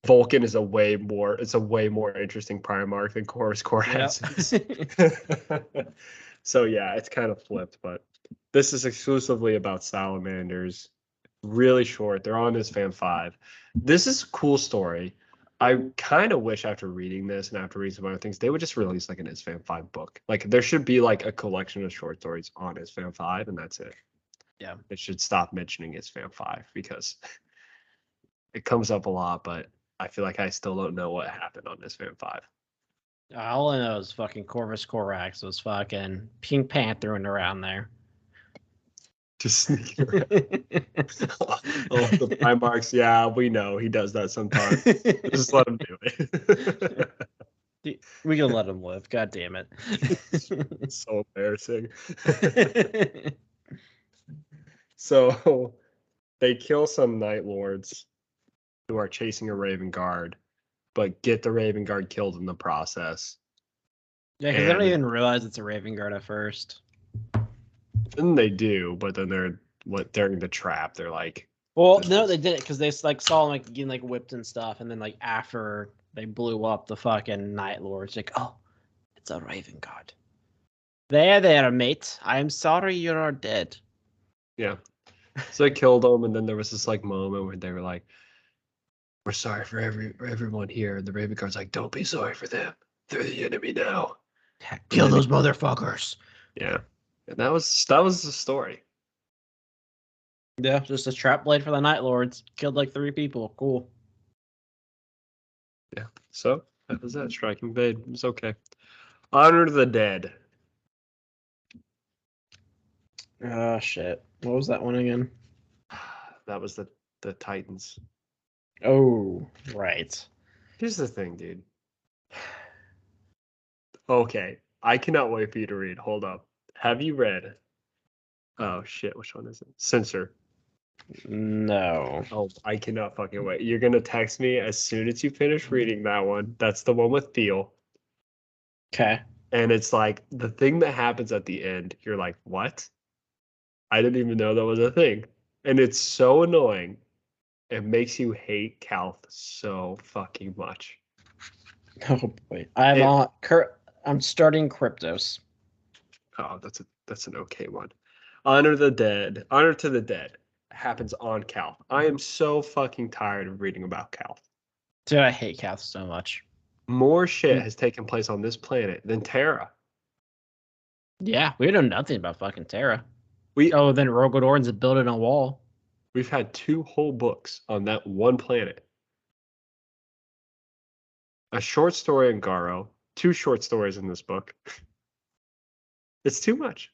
Vulcan is a way more interesting Primarch than Corvus Corax. Yep. So yeah, it's kind of flipped, but this is exclusively about Salamanders. Really short. They're on Isfam 5. This is a cool story. I kind of wish after reading this and after reading some other things, they would just release like an Isfam 5 book. Like there should be like a collection of short stories on Isfam 5, and that's it. Yeah. It should stop mentioning Isfam 5 because it comes up a lot, but I feel like I still don't know what happened on Isfam 5. All I know is fucking Corvus Corax was fucking Pink Panthering around there. Just sneaking around. The Primarchs, yeah, we know he does that sometimes. Just let him do it. We can let him live. God damn it. It's so embarrassing. So they kill some Night Lords who are chasing a Raven Guard, but get the Raven Guard killed in the process. Yeah, because they don't even realize it's a Raven Guard at first. And they do, but then during the trap, they're like, well, no, they did it because they like saw them like getting like whipped and stuff, and then like after they blew up the fucking Night Lords, like, oh, it's a Raven Guard. There, mate. I'm sorry you are dead. Yeah. So they killed them, and then there was this like moment where they were like, "We're sorry for everyone here." And the Raven Guard's like, "Don't be sorry for them. They're the enemy now." Kill those motherfuckers. Yeah, and that was the story. Yeah, just a trap blade for the Night Lords. Killed like 3 people. Cool. Yeah. So that was that. Striking Blade. It was okay. Honor the Dead. Oh shit. What was that one again? That was the Titans. Oh, right. Here's the thing, dude. Okay, I cannot wait for you to read. Hold up. Have you read? Oh shit, which one is it? Censor. No. Oh, I cannot fucking wait. You're gonna text me as soon as you finish reading that one. That's the one with Theo. Okay. And it's like the thing that happens at the end, you're like, what? I didn't even know that was a thing. And it's so annoying. It makes you hate Calth so fucking much. Oh boy. I'm starting Cryptos. Oh, that's an okay one. Honor the Dead. Honor to the Dead happens on Calth. I am so fucking tired of reading about Calth. Dude, I hate Cath so much. More shit has taken place on this planet than Terra. Yeah, we know nothing about fucking Terra. We Oh, then Rogodorn's building a wall. We've had 2 whole books on that one planet. A short story in Garo, 2 short stories in this book. It's too much.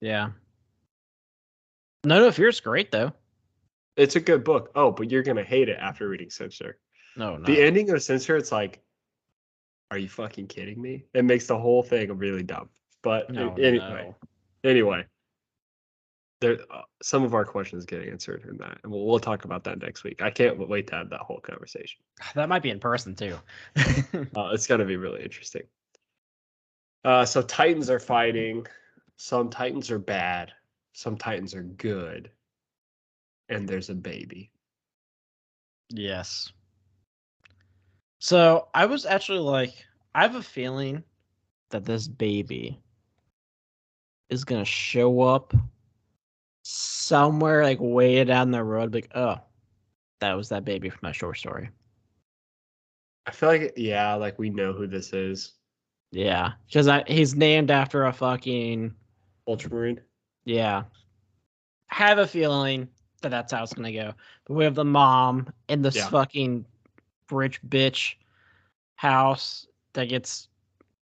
Yeah. No Fear's great though. It's a good book. Oh, but you're gonna hate it after reading Censor. No. The ending of Censor, it's like, are you fucking kidding me? It makes the whole thing really dumb. But anyway, there some of our questions get answered in that, and we'll talk about that next week. I can't wait to have that whole conversation. That might be in person too. It's gonna be really interesting. So Titans are fighting. Some Titans are bad. Some Titans are good. And there's a baby. Yes. So I was actually like, I have a feeling that this baby is gonna show up somewhere like way down the road. Like, oh, that was that baby from my short story. I feel like, yeah, like we know who this is. Yeah, because he's named after a fucking Ultramarine. yeah. I have a feeling that that's how it's gonna go. But we have the mom in this fucking rich bitch house that gets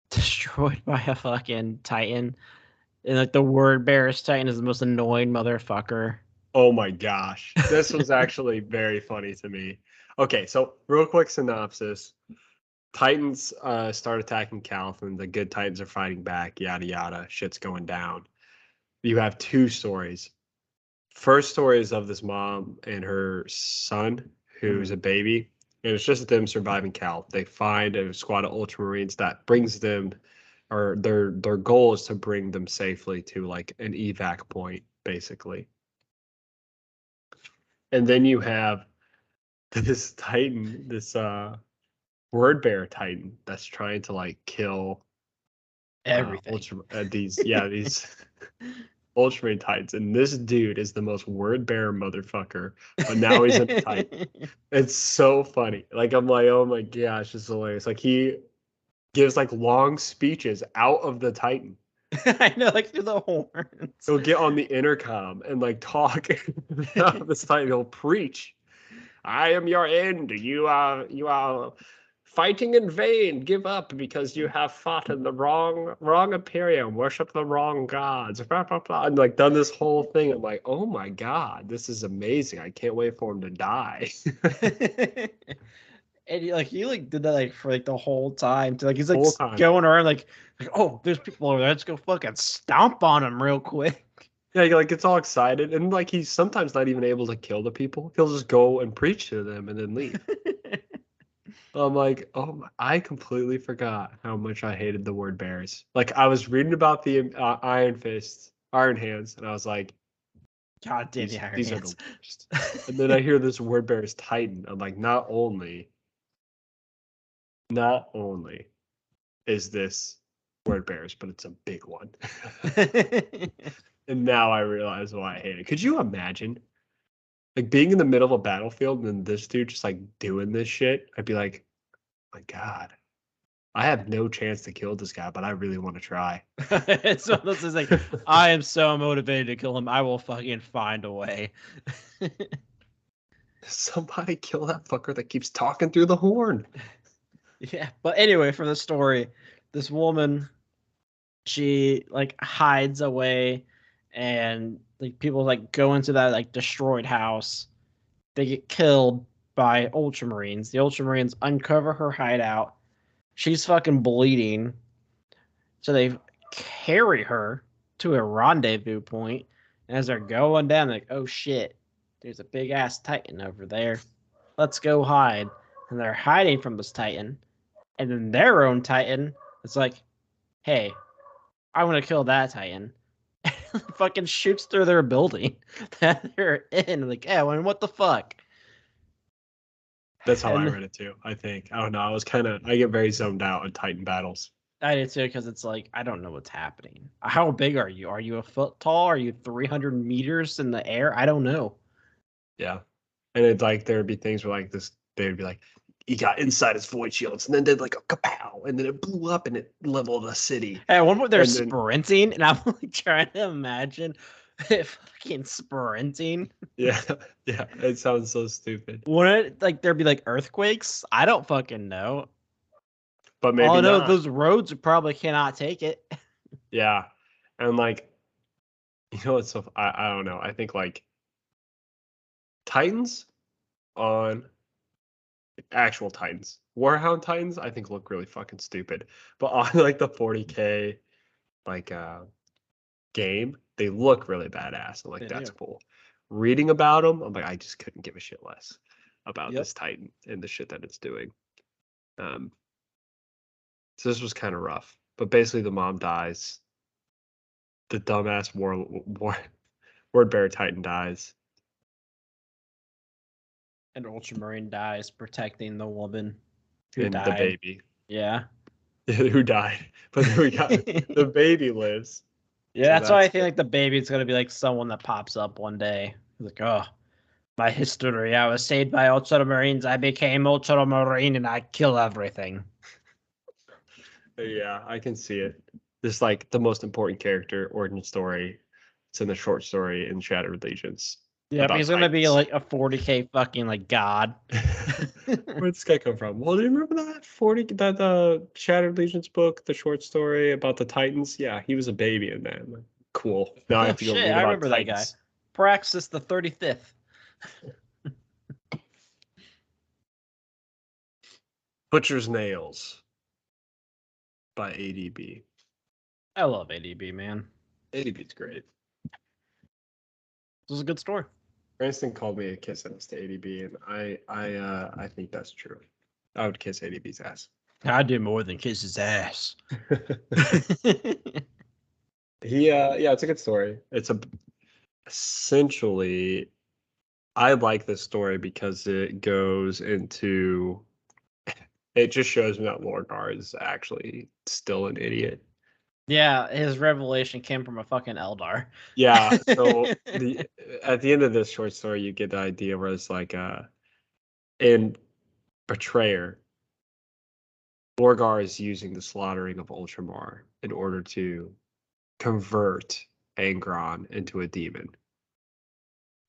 destroyed by a fucking Titan. And like the word bearer's Titan is the most annoying motherfucker. Oh my gosh. This was actually very funny to me. Okay, so real quick synopsis. Titans start attacking Calvin. The good Titans are fighting back, yada yada. Shit's going down. You have 2 stories. First story is of this mom and her son, who's a baby. And it's just them surviving Cal. They find a squad of Ultramarines that brings them, or their goal is to bring them safely to like an evac point, basically. And then you have this Titan, this word bearer Titan that's trying to like kill Everything. these Ultramarine Titans, and this dude is the most word bearer motherfucker. But now he's in a Titan. It's so funny. Like I'm like, oh my gosh, it's hilarious. Like he gives like long speeches out of the Titan. I know, like through the horns. He'll get on the intercom and like talk out of this Titan. He'll preach. I am your end. You are fighting in vain. Give up because you have fought in the wrong Imperium. Worship the wrong gods. Blah, blah, blah. And like done this whole thing. I'm like, oh my god, this is amazing. I can't wait for him to die. And he did that like for like the whole time. To like he's like Whole time. going around like oh, there's people over there. Let's go fucking stomp on them real quick. Yeah, he like gets all excited, and like he's sometimes not even able to kill the people. He'll just go and preach to them and then leave. I'm like, oh, I completely forgot how much I hated the word bears. Like I was reading about the Iron Fist, Iron Hands, and I was like, God damn the Iron these Hands. are the worst. And then I hear this word bear's Titan. I'm like, not only is this word bears, but it's a big one. And now I realize why I hate it. Could you imagine? Like being in the middle of a battlefield and then this dude just like doing this shit? I'd be like, my God. I have no chance to kill this guy, but I really want to try. It's one of those things like, I am so motivated to kill him. I will fucking find a way. Somebody kill that fucker that keeps talking through the horn. Yeah, but anyway, for the story, this woman, she like hides away, and like people like go into that like destroyed house. They get killed by Ultramarines. The Ultramarines uncover her hideout. She's fucking bleeding, so they carry her to a rendezvous point. And as they're going down, like, oh shit, there's a big ass Titan over there. Let's go hide. And they're hiding from this Titan. And then their own Titan is like, hey, I want to kill that Titan. Fucking shoots through their building that they're in. Like, yeah, well, what the fuck? That's how I read it too, I think. I don't know. I get very zoned out in Titan battles. I do too, because it's like, I don't know what's happening. How big are you? Are you a foot tall? Are you 300 meters in the air? I don't know. Yeah. And it's like there would be things where like this, they would be like, he got inside his void shields and then did like a kapow and then it blew up and it leveled a city. At one point they're And then- sprinting, and I'm like trying to imagine it fucking sprinting. Yeah. Yeah. It sounds so stupid. Wouldn't it like there'd be like earthquakes? I don't fucking know. But maybe All I know, not. those roads probably cannot take it. Yeah. And like, you know what's so I don't know. I think like Titans on actual Titans. Warhound Titans, I think look really fucking stupid. But on like the 40K like game, they look really badass. I'm like, They that's do. cool. Reading about them, I'm like, I just couldn't give a shit less about Yep. this Titan and the shit that it's doing. So this was kind of rough. But basically the mom dies. The dumbass word bearer Titan dies. And Ultramarine dies protecting the woman who And died. the baby. Yeah. Who died. But then we got the baby lives. Yeah, So that's why I that's think like the baby's gonna be like someone that pops up one day. Like, oh, my history. I was saved by Ultramarines. I became Ultramarine and I kill everything. Yeah, I can see it. This like the most important character origin story. It's in the short story in Shattered Legions. Yeah, but about he's gonna be Titans. like a 40k fucking like god. Where'd this guy come from? Well, do you remember that Shattered Legions book, the short story about the Titans? Yeah, he was a baby in that. I'm like, cool. Now I have to go Shit, read I about remember that guy. Titans. Praxis the 35th. Butcher's Nails by ADB. I love ADB, man. ADB's great. This is a good story. Cranston called me a kiss ass to ADB, and I think that's true. I would kiss ADB's ass. I do more than kiss his ass. Yeah, it's a good story. Essentially, I like this story because it goes into, it just shows me that Lorgar is actually still an idiot. Yeah, his revelation came from a fucking Eldar. Yeah, so at the end of this short story, you get the idea where it's like, in Betrayer, Lorgar is using the slaughtering of Ultramar in order to convert Angron into a demon.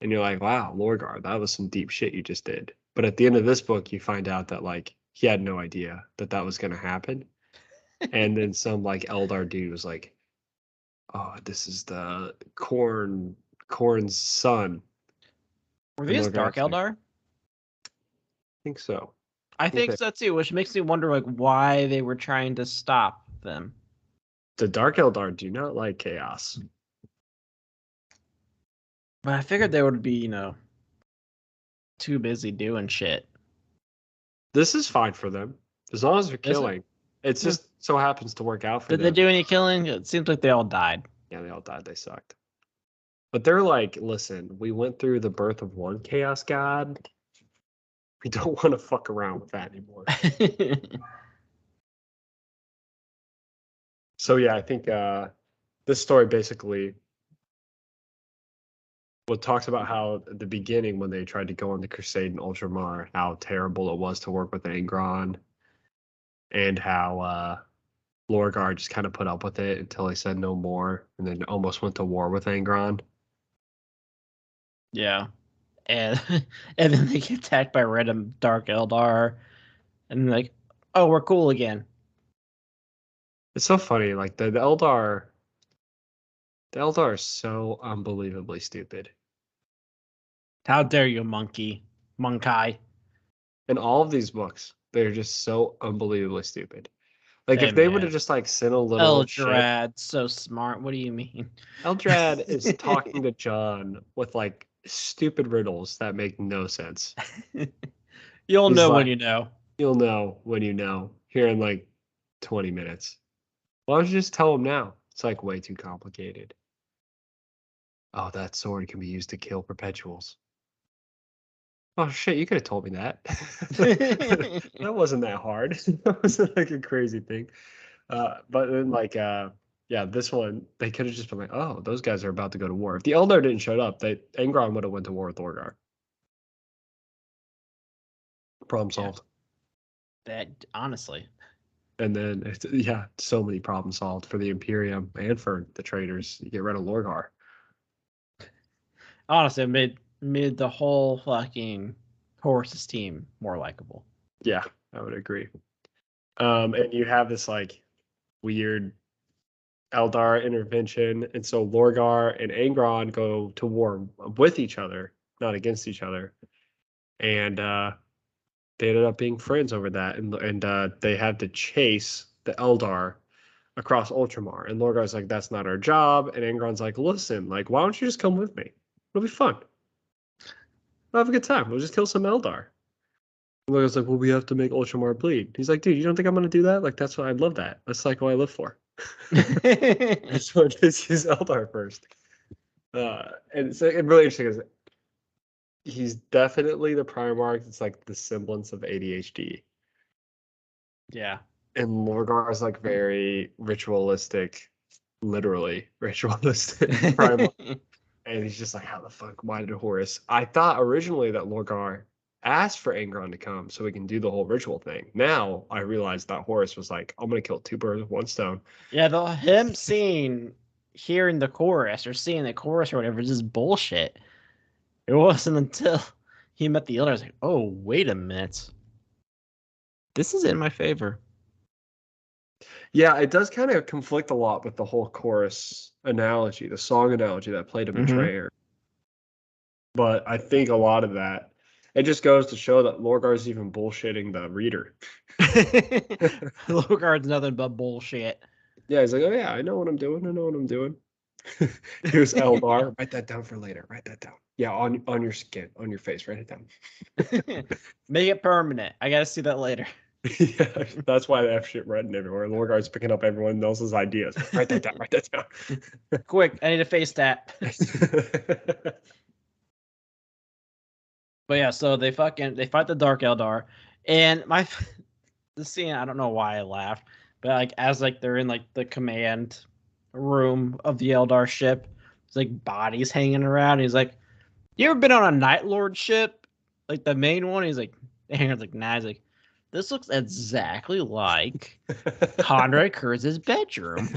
And you're like, wow, Lorgar, that was some deep shit you just did. But at the end of this book, you find out that like he had no idea that that was going to happen. And then some like Eldar dude was like, oh, this is the Korn's son. Were And these Lorgar's Dark like, Eldar? I think so. I think Okay. so too, which makes me wonder like why they were trying to stop them. The Dark Eldar do not like chaos. But I figured they would be, too busy doing shit. This is fine for them. As long as they're it? killing. It just so happens to work out for Did them. they do any killing? It seems like they all died. Yeah, they all died. They sucked. But they're like, listen, we went through the birth of one chaos god. We don't want to fuck around with that anymore. So yeah, I think this story basically talks about how at the beginning when they tried to go on the Crusade in Ultramar, how terrible it was to work with Angron, and how Lorgar just kind of put up with it until he said no more, and then almost went to war with Angron. Yeah, and and then they get attacked by random Dark Eldar, and like, oh, we're cool again. It's so funny, like the Eldar are so unbelievably stupid. How dare you, monkey? In all of these books, they're just so unbelievably stupid. Like Hey, if they would man. have just like sent a little ship. Eldrad, so smart. What do you mean? Eldrad is talking to John with like stupid riddles that make no sense. You'll He's know like, when you know. You'll know when you know here in like 20 minutes. Why don't you just tell him now? It's like way too complicated. Oh, that sword can be used to kill perpetuals. Oh shit, you could have told me that. That wasn't that hard. That wasn't like a crazy thing. But then yeah, this one they could have just been like, oh, those guys are about to go to war. If the Eldar didn't show up, Angron would have went to war with Lorgar. Problem solved. That honestly. And then yeah, so many problems solved for the Imperium and for the traders. You get rid of Lorgar. Honestly, it made the whole fucking Horses team more likable. Yeah, I would agree. And you have this like weird Eldar intervention, and so Lorgar and Angron go to war with each other, not against each other, and they ended up being friends over that, and they had to chase the Eldar across Ultramar, and Lorgar's like, "That's not our job," and Angron's like, "Listen, like, why don't you just come with me? It'll be fun. We'll have a good time. We'll just kill some Eldar." And Lorgar's like, "Well, we have to make Ultramar bleed." He's like, "Dude, you don't think I'm gonna do that? Like, that's what I'd love that. That's like what I live for." That's what it is. He's Eldar first. And it's really interesting because he's definitely the Primarch. It's like the semblance of ADHD. Yeah. And Lorgar is like very ritualistic, literally ritualistic Primarch. And he's just like, how the fuck? Why did Horus? I thought originally that Lorgar asked for Angron to come so we can do the whole ritual thing. Now I realize that Horus was like, I'm gonna kill two birds with one stone. Yeah, him hearing the chorus or seeing the chorus or whatever is just bullshit. It wasn't until he met the Eldar, like, oh, wait a minute. This is in my favor. Yeah, it does kind of conflict a lot with the whole chorus analogy, the song analogy that played a betrayer. But I think a lot of that, it just goes to show that Lorgar's even bullshitting the reader. Logard's nothing but bullshit. Yeah, he's like, oh yeah, I know what I'm doing. I know what I'm doing. Here's Eldar. Write that down for later. Write that down. Yeah, on your skin, on your face. Write it down. Make it permanent. I gotta see that later. Yeah, that's why they have shit written everywhere. Lorgar's picking up everyone else's ideas. Write that down. Write that down. Quick, I need a face tap. But yeah, so they fight the Dark Eldar, and the scene, I don't know why I laughed, but like as like they're in like the command room of the Eldar ship, it's like bodies hanging around. He's like, "You ever been on a Night Lord ship, like the main one?" He's like, "Aaron's like, nah." He's like, "This looks exactly like Conrad Kurz's bedroom."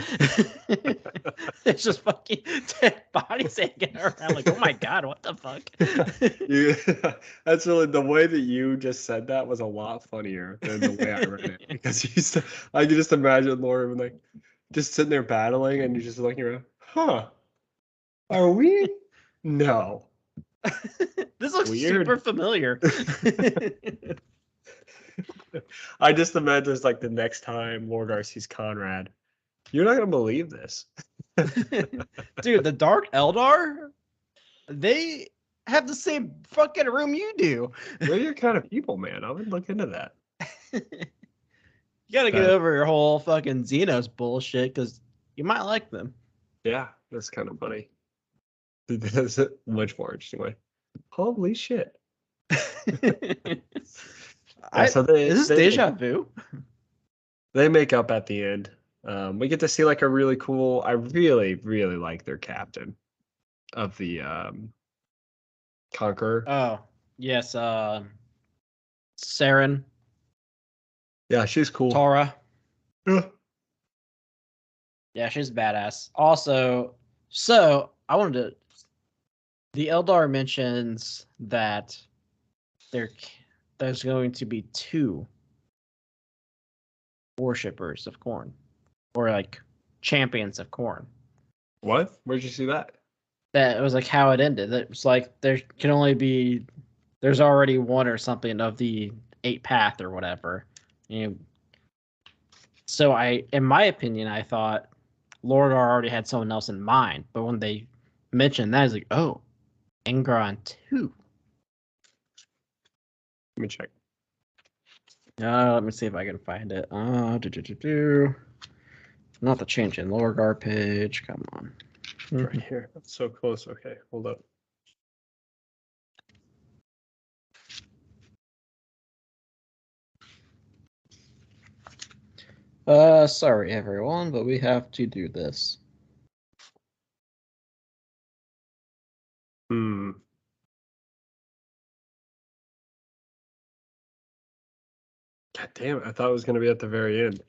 It's just fucking dead bodies hanging around. Like, oh my god, what the fuck? Yeah, that's really the way that you just said that was a lot funnier than the way I read it. Because I could just imagine Laura like just sitting there battling, and you're just looking around. Huh? Are we? No. This looks Weird. super familiar. I just imagine it's like the next time Lorgar sees Conrad. You're not gonna believe this. Dude, the Dark Eldar, they have the same fucking room you do. They're your kind of people, man. I would look into that. You gotta get over your whole fucking Xenos bullshit because you might like them. Yeah, that's kind of funny. That's a much more interesting way. Holy shit. So is this deja vu? They make up at the end. We get to see like a really cool. I really, really like their captain of the Conqueror. Oh, yes. Saren, Yeah, she's cool. Tara. Yeah. Yeah, she's badass. Also, so I wanted to. The Eldar mentions that there's going to be 2 worshippers of Khorne, or like champions of Khorne. What? Where'd you see that? That was like how it ended. It was like there's already 1 or something of the 8 path or whatever. So in my opinion, I thought Lorgar already had someone else in mind, but when they mentioned that, it's like, oh, Engron 2. Let me check. Let me see if I can find it. Not the change in Lorgar page. Come on. It's right here. That's so close. Okay, hold up. Sorry everyone, but we have to do this. Hmm. God damn it! I thought it was gonna be at the very end.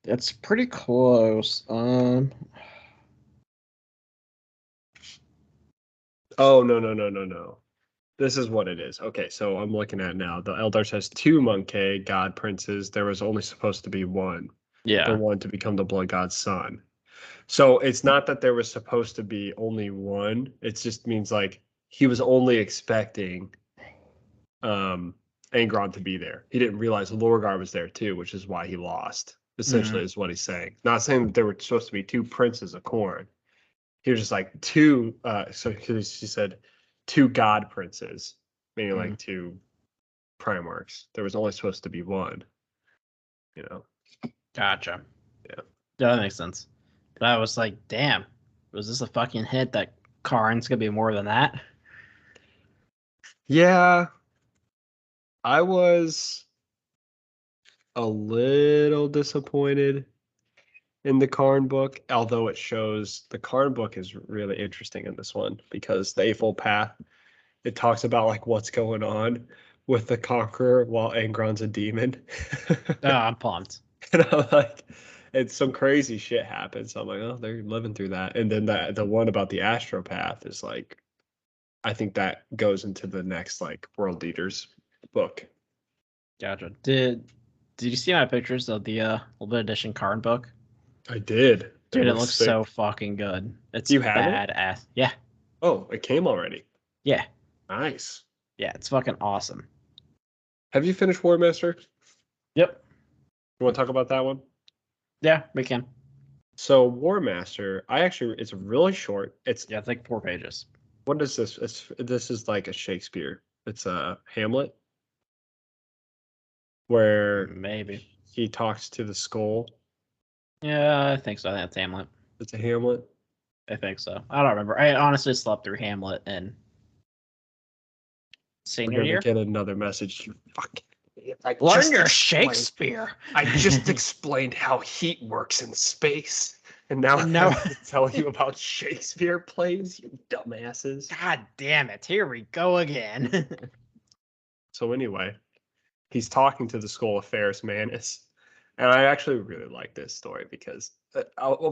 It's pretty close. Oh no. This is what it is. Okay, so I'm looking at it now. The Eldar says 2 Monkey God princes. There was only supposed to be 1. Yeah. The one to become the Blood God's son. So it's not that there was supposed to be only 1. It just means like he was only expecting Angron to be there. He didn't realize Lorgar was there too, which is why he lost. Essentially, is what he's saying. Not saying that there were supposed to be 2 princes of Khorne. He was just like 2. So he said 2 God princes, meaning like 2 Primarchs. There was only supposed to be 1. You know. Gotcha. Yeah. That makes sense. But I was like, damn, was this a fucking hint that Karn's gonna be more than that? Yeah. I was a little disappointed in the Karn book, although it shows the Karn book is really interesting in this one because the Eightfold Path, it talks about like what's going on with the Conqueror while Angron's a demon. Oh, I'm pumped. And I'm like, it's some crazy shit happens. So I'm like, oh, they're living through that. And then the one about the Astropath is like, I think that goes into the next like World Leaders book. Gotcha. Did you see my pictures of the Limited Edition Karn book? I did. Dude, it looks so fucking good. It's You have it? badass. Yeah. Oh, it came already. Yeah. Nice. Yeah, it's fucking awesome. Have you finished Warmaster? Yep. You want to talk about that one? Yeah, we can. So Warmaster, it's really short. It's like 4 pages. What is this? This is like a Shakespeare. It's a Hamlet where Maybe. he talks to the skull. Yeah, I think so. I think it's Hamlet. It's a Hamlet. I think so. I don't remember. I honestly slept through Hamlet and senior We're year. gonna get another message. You fucking idiot. Learn your Shakespeare. I just explained how heat works in space, and now I have to tell you about Shakespeare plays, you dumbasses. God damn it! Here we go again. So anyway, he's talking to the Skull of Ferrus Manus, and I actually really like this story because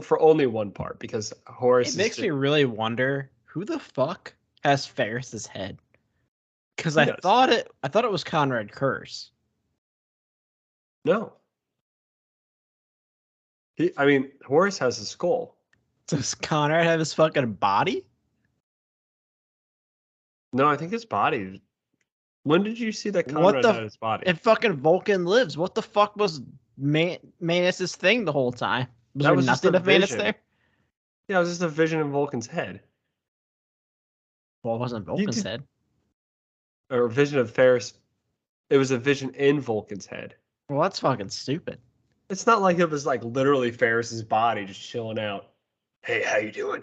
for only one part, because Horus. It makes me really wonder who the fuck has Ferris's head. Because I thought it was Conrad Curse. No. Horus has a skull. Does Conrad have his fucking body? No, I think his body. When did you see that Conrad had his body? If fucking Vulcan lives, what the fuck was Manus's thing the whole time? Was there nothing of Manus there? Yeah, it was just a vision in Vulcan's head. Well, it wasn't Vulcan's head. Or a vision of Ferris. It was a vision in Vulcan's head. Well, that's fucking stupid. It's not like it was like literally Ferris's body just chilling out. Hey, how you doing?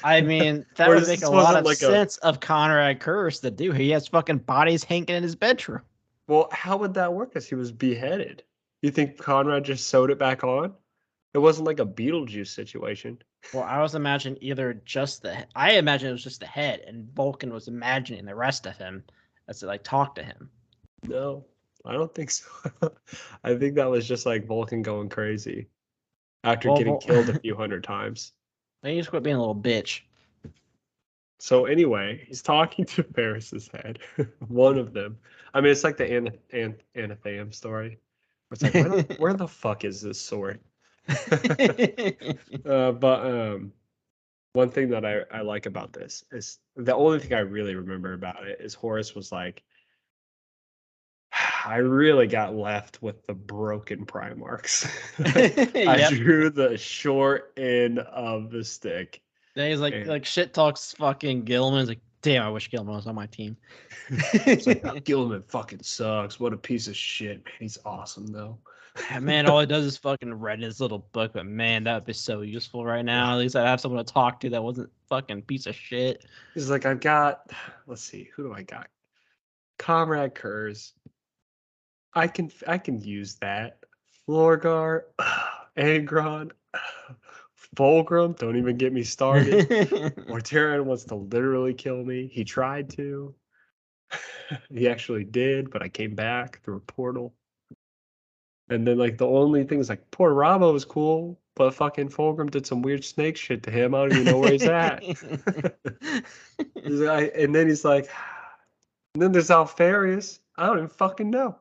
I mean, that would make a lot of sense of Conrad Curse to do. He has fucking bodies hanging in his bedroom. Well, how would that work? Because he was beheaded. You think Conrad just sewed it back on? It wasn't like a Beetlejuice situation. Well, I was imagining I imagine it was just the head, and Vulcan was imagining the rest of him as to like talk to him. No, I don't think so. I think that was just like Vulcan going crazy after getting killed a few hundred times. They just quit being a little bitch. So anyway, he's talking to Varys's head, one of them. I mean, it's like the Anatham story. It's like, where the fuck is this sword? But one thing that I like about this is the only thing I really remember about it is Horus was like, I really got left with the broken Primarchs. I drew the short end of the stick. Then he's like shit talks fucking Gilman. He's like, damn, I wish Gilman was on my team. It's like, oh, Gilman fucking sucks. What a piece of shit, man. He's awesome though. Man, all he does is fucking read his little book, but man, that would be so useful right now. At least I'd have someone to talk to that wasn't fucking piece of shit. He's like, I've got, let's see, who do I got? Comrade Kurz. I can use that. Florgar, Angron, Fulgrim, don't even get me started. Mortarion wants to literally kill me. He tried to. He actually did, but I came back through a portal. And then like the only thing is like poor Rabo was cool, but fucking Fulgrim did some weird snake shit to him. I don't even know where he's at. And then he's like, and then there's Alfarius. I don't even fucking know.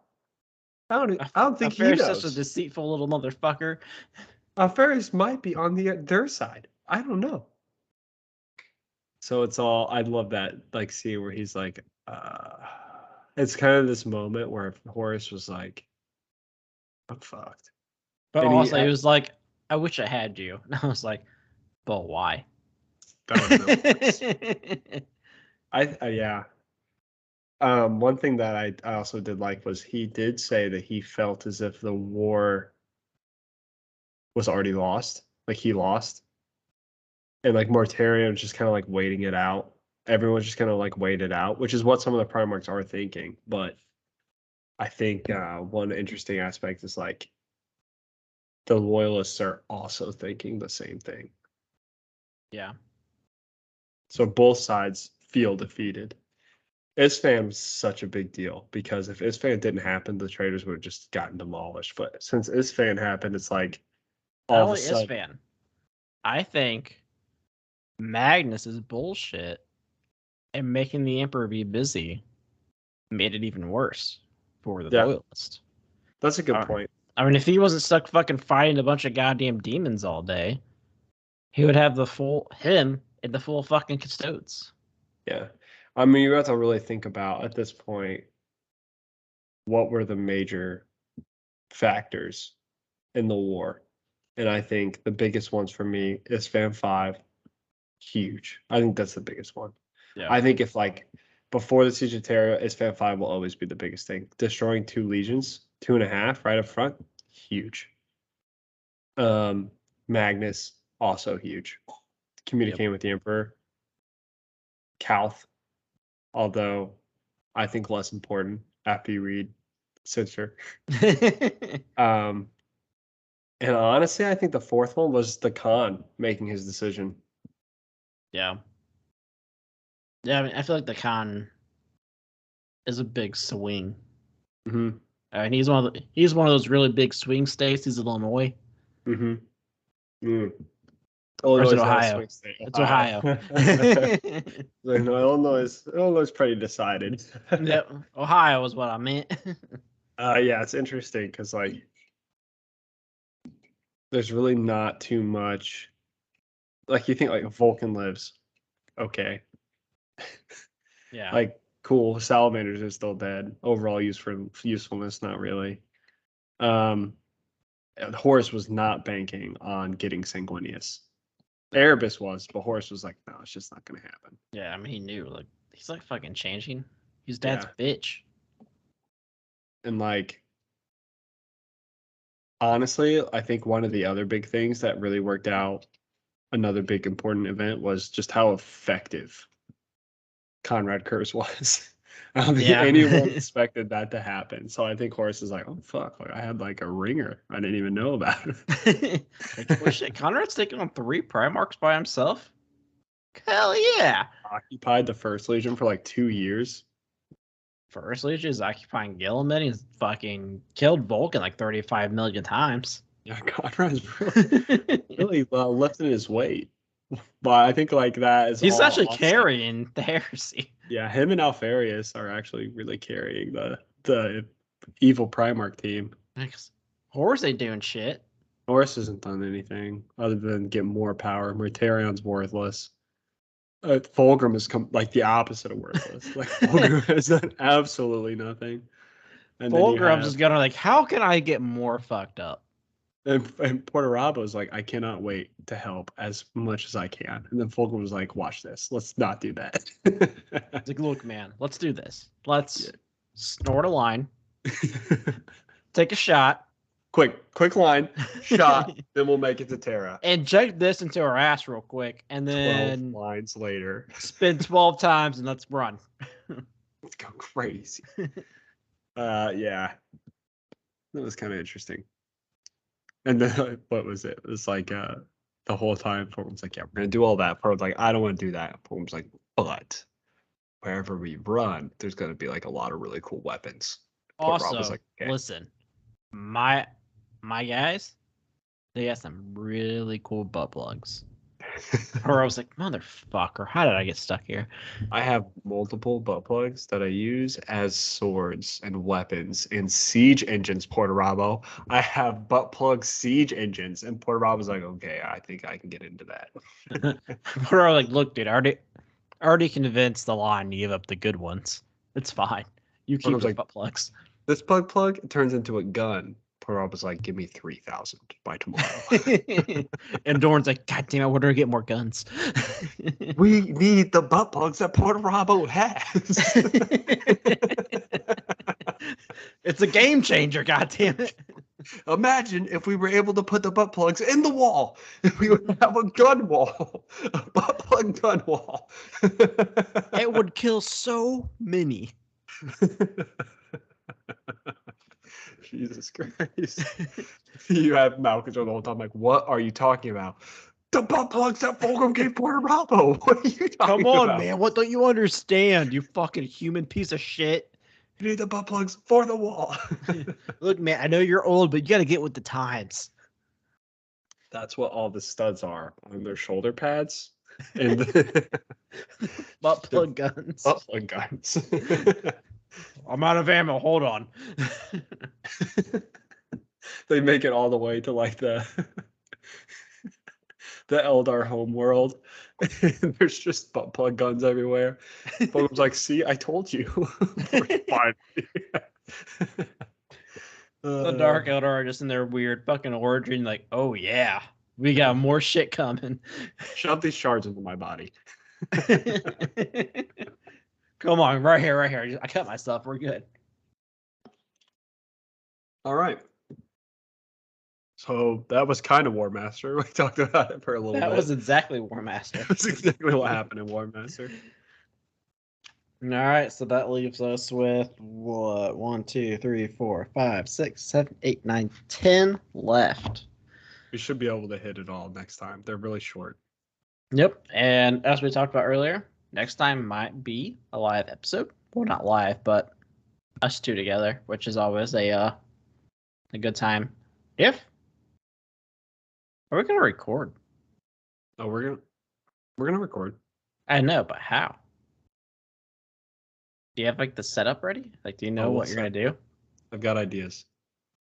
I don't think he knows. Such a deceitful little motherfucker. Alfarius might be on their side. I don't know. So it's all, I love that, like, seeing where he's like, it's kind of this moment where Horus was like, I'm fucked. But and also he was like, I wish I had you. And I was like, but why? That was yeah. One thing that I also did like was he did say that he felt as if the war was already lost. Like he lost. And like Mortarion was just kind of like waiting it out. Everyone's just kind of like wait it out, which is what some of the Primarchs are thinking. But I think one interesting aspect is like the Loyalists are also thinking the same thing. Yeah. So both sides feel defeated. Isfan was such a big deal because if Isfan didn't happen, the traders would have just gotten demolished. But since Isfan happened, it's like all of a sudden. Isfan. I think Magnus is bullshit, and making the Emperor be busy made it even worse for the Loyalists. That's a good point. I mean, if he wasn't stuck fucking fighting a bunch of goddamn demons all day, he would have him and the full fucking custodes. Yeah. I mean, you have to really think about at this point, what were the major factors in the war? And I think the biggest ones for me is Fan 5. Huge. I think that's the biggest one. Yeah. I think if like before the Siege of Terra, Isfan 5 will always be the biggest thing. Destroying 2 legions, 2.5 right up front, huge. Magnus, also huge. Communicating with the Emperor. Calth, although I think less important after you read Censure. And honestly, I think the fourth one was the Khan making his decision. Yeah. Yeah, I mean, I feel like the Khan is a big swing. Mm-hmm. And he's one of those really big swing states. He's Illinois. Mm-hmm. Mm. Or is it Ohio? It's Ohio. No, Illinois is pretty decided. Yeah, Ohio is what I meant. Yeah, it's interesting because like there's really not too much. Like you think like Vulcan lives, okay. Yeah. Like cool, Salamanders are still dead. Overall usefulness, not really. Horus was not banking on getting Sanguinius. Erebus was, but Horus was like, no, it's just not going to happen. Yeah, I mean, he knew. Like, he's like fucking changing. His dad's bitch. And like, honestly, I think one of the other big things that really worked out, another big important event, was just how effective Conrad Kurz was. I don't think Yeah. anyone expected that to happen. So I think Horus is like, oh fuck, like I had like a ringer I didn't even know about. Like, oh shit, Conrad's taking on 3 Primarchs by himself? Hell yeah! Occupied the First Legion for like 2 years. First Legion is occupying Gilliman. He's fucking killed Vulcan like 35 million times. Yeah, Conrad's really lifting his weight. But I think like that is He's all actually offset. carrying the heresy. Yeah, him and Alfarius are actually really carrying the evil Primarch team. Horus ain't doing shit. Horus hasn't done anything other than get more power. Mortarion's worthless. Fulgrim has come like the opposite of worthless. Like Fulgrim has done absolutely nothing. And Fulgrim's just gonna like, how can I get more fucked up? And Portarabo's like, I cannot wait to help as much as I can. And then Fulgrim was like, watch this. Let's not do that. It's like, look, man, let's do this. Let's snort a line, take a shot. Quick line, shot, then we'll make it to Terra. Inject this into our ass real quick, and then 12 lines later. spin 12 times and let's run. Let's go crazy. Yeah. That was kind of interesting. And then what was it? It was like the whole time Fulgrim's like, yeah, we're gonna do all that. Fulgrim's like, I don't want to do that. Fulgrim's like, but wherever we run, there's gonna be like a lot of really cool weapons. Also, like, okay. Listen, my guys, they got some really cool butt plugs. Or I was like, motherfucker, how did I get stuck here? I have multiple butt plugs that I use as swords and weapons and siege engines, Portarabo. I have butt plug siege engines, and Portarabo's like, okay, I think I can get into that. Portarabo like, look, dude, I already convinced the line to give up the good ones. It's fine. You keep the butt plugs. This plug turns into a gun. Portarabo's was like, give me 3,000 by tomorrow. And Dorn's like, God damn it, where do I get more guns? We need the butt plugs that Portarabo has. It's a game changer, god damn it. Imagine if we were able to put the butt plugs in the wall. We would have a gun wall. A butt plug gun wall. It would kill so many. Jesus Christ. You have Malcolm the whole time like, what are you talking about? The butt plugs that Fulgrim gave Portarabo. What are you talking about? Come on, man. What don't you understand, you fucking human piece of shit? You need the butt plugs for the wall. Look, man, I know you're old, but you got to get with the times. That's what all the studs are on their shoulder pads. And butt plug guns. Butt plug guns. I'm out of ammo. Hold on. They make it all the way to like the Eldar homeworld. There's just butt plug guns everywhere. Fulgrim's like, see, I told you. The Dark Eldar are just in their weird fucking origin, like, oh yeah, we got more shit coming. Shove these shards into my body. Come on, right here. I cut myself. We're good. All right. So that was kind of Warmaster. We talked about it for a little bit. That was exactly Warmaster. That's exactly what happened in Warmaster. All right, so that leaves us with what? 1, 2, 3, 4, 5, 6, 7, 8, 9, 10 left. We should be able to hit it all next time. They're really short. Yep, and as we talked about earlier, next time might be a live episode. Well, not live, but us two together, which is always a good time. Are we gonna record? Oh, we're gonna record. I know, but how? Do you have like the setup ready? Like, do you know what you're gonna do? I've got ideas.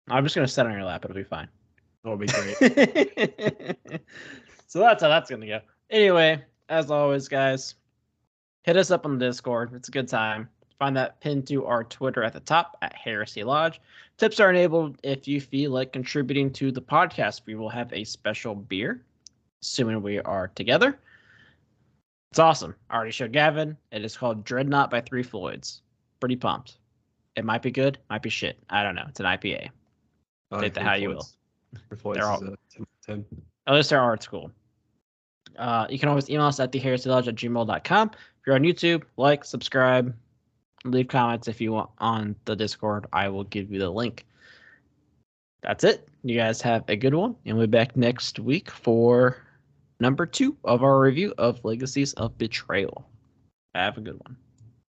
I'm just gonna sit on your lap. It'll be fine. That'll be great. So that's how that's gonna go. Anyway, as always, guys, hit us up on the Discord. It's a good time. Find that pinned to our Twitter at the top at Heresy Lodge. Tips are enabled if you feel like contributing to the podcast. We will have a special beer, assuming we are together. It's awesome. I already showed Gavin. It is called Dreadnought by Three Floyds. Pretty pumped. It might be good, might be shit. I don't know. It's an IPA. Take that how you will. They're all 10. At least their art's cool. You can always email us at theheresylodge@gmail.com. If you're on YouTube, like, subscribe, Leave comments if you want on the Discord. I will give you the link. That's it. You guys have a good one, and we'll be back next week for number 2 of our review of Legacies of Betrayal. Have a good one.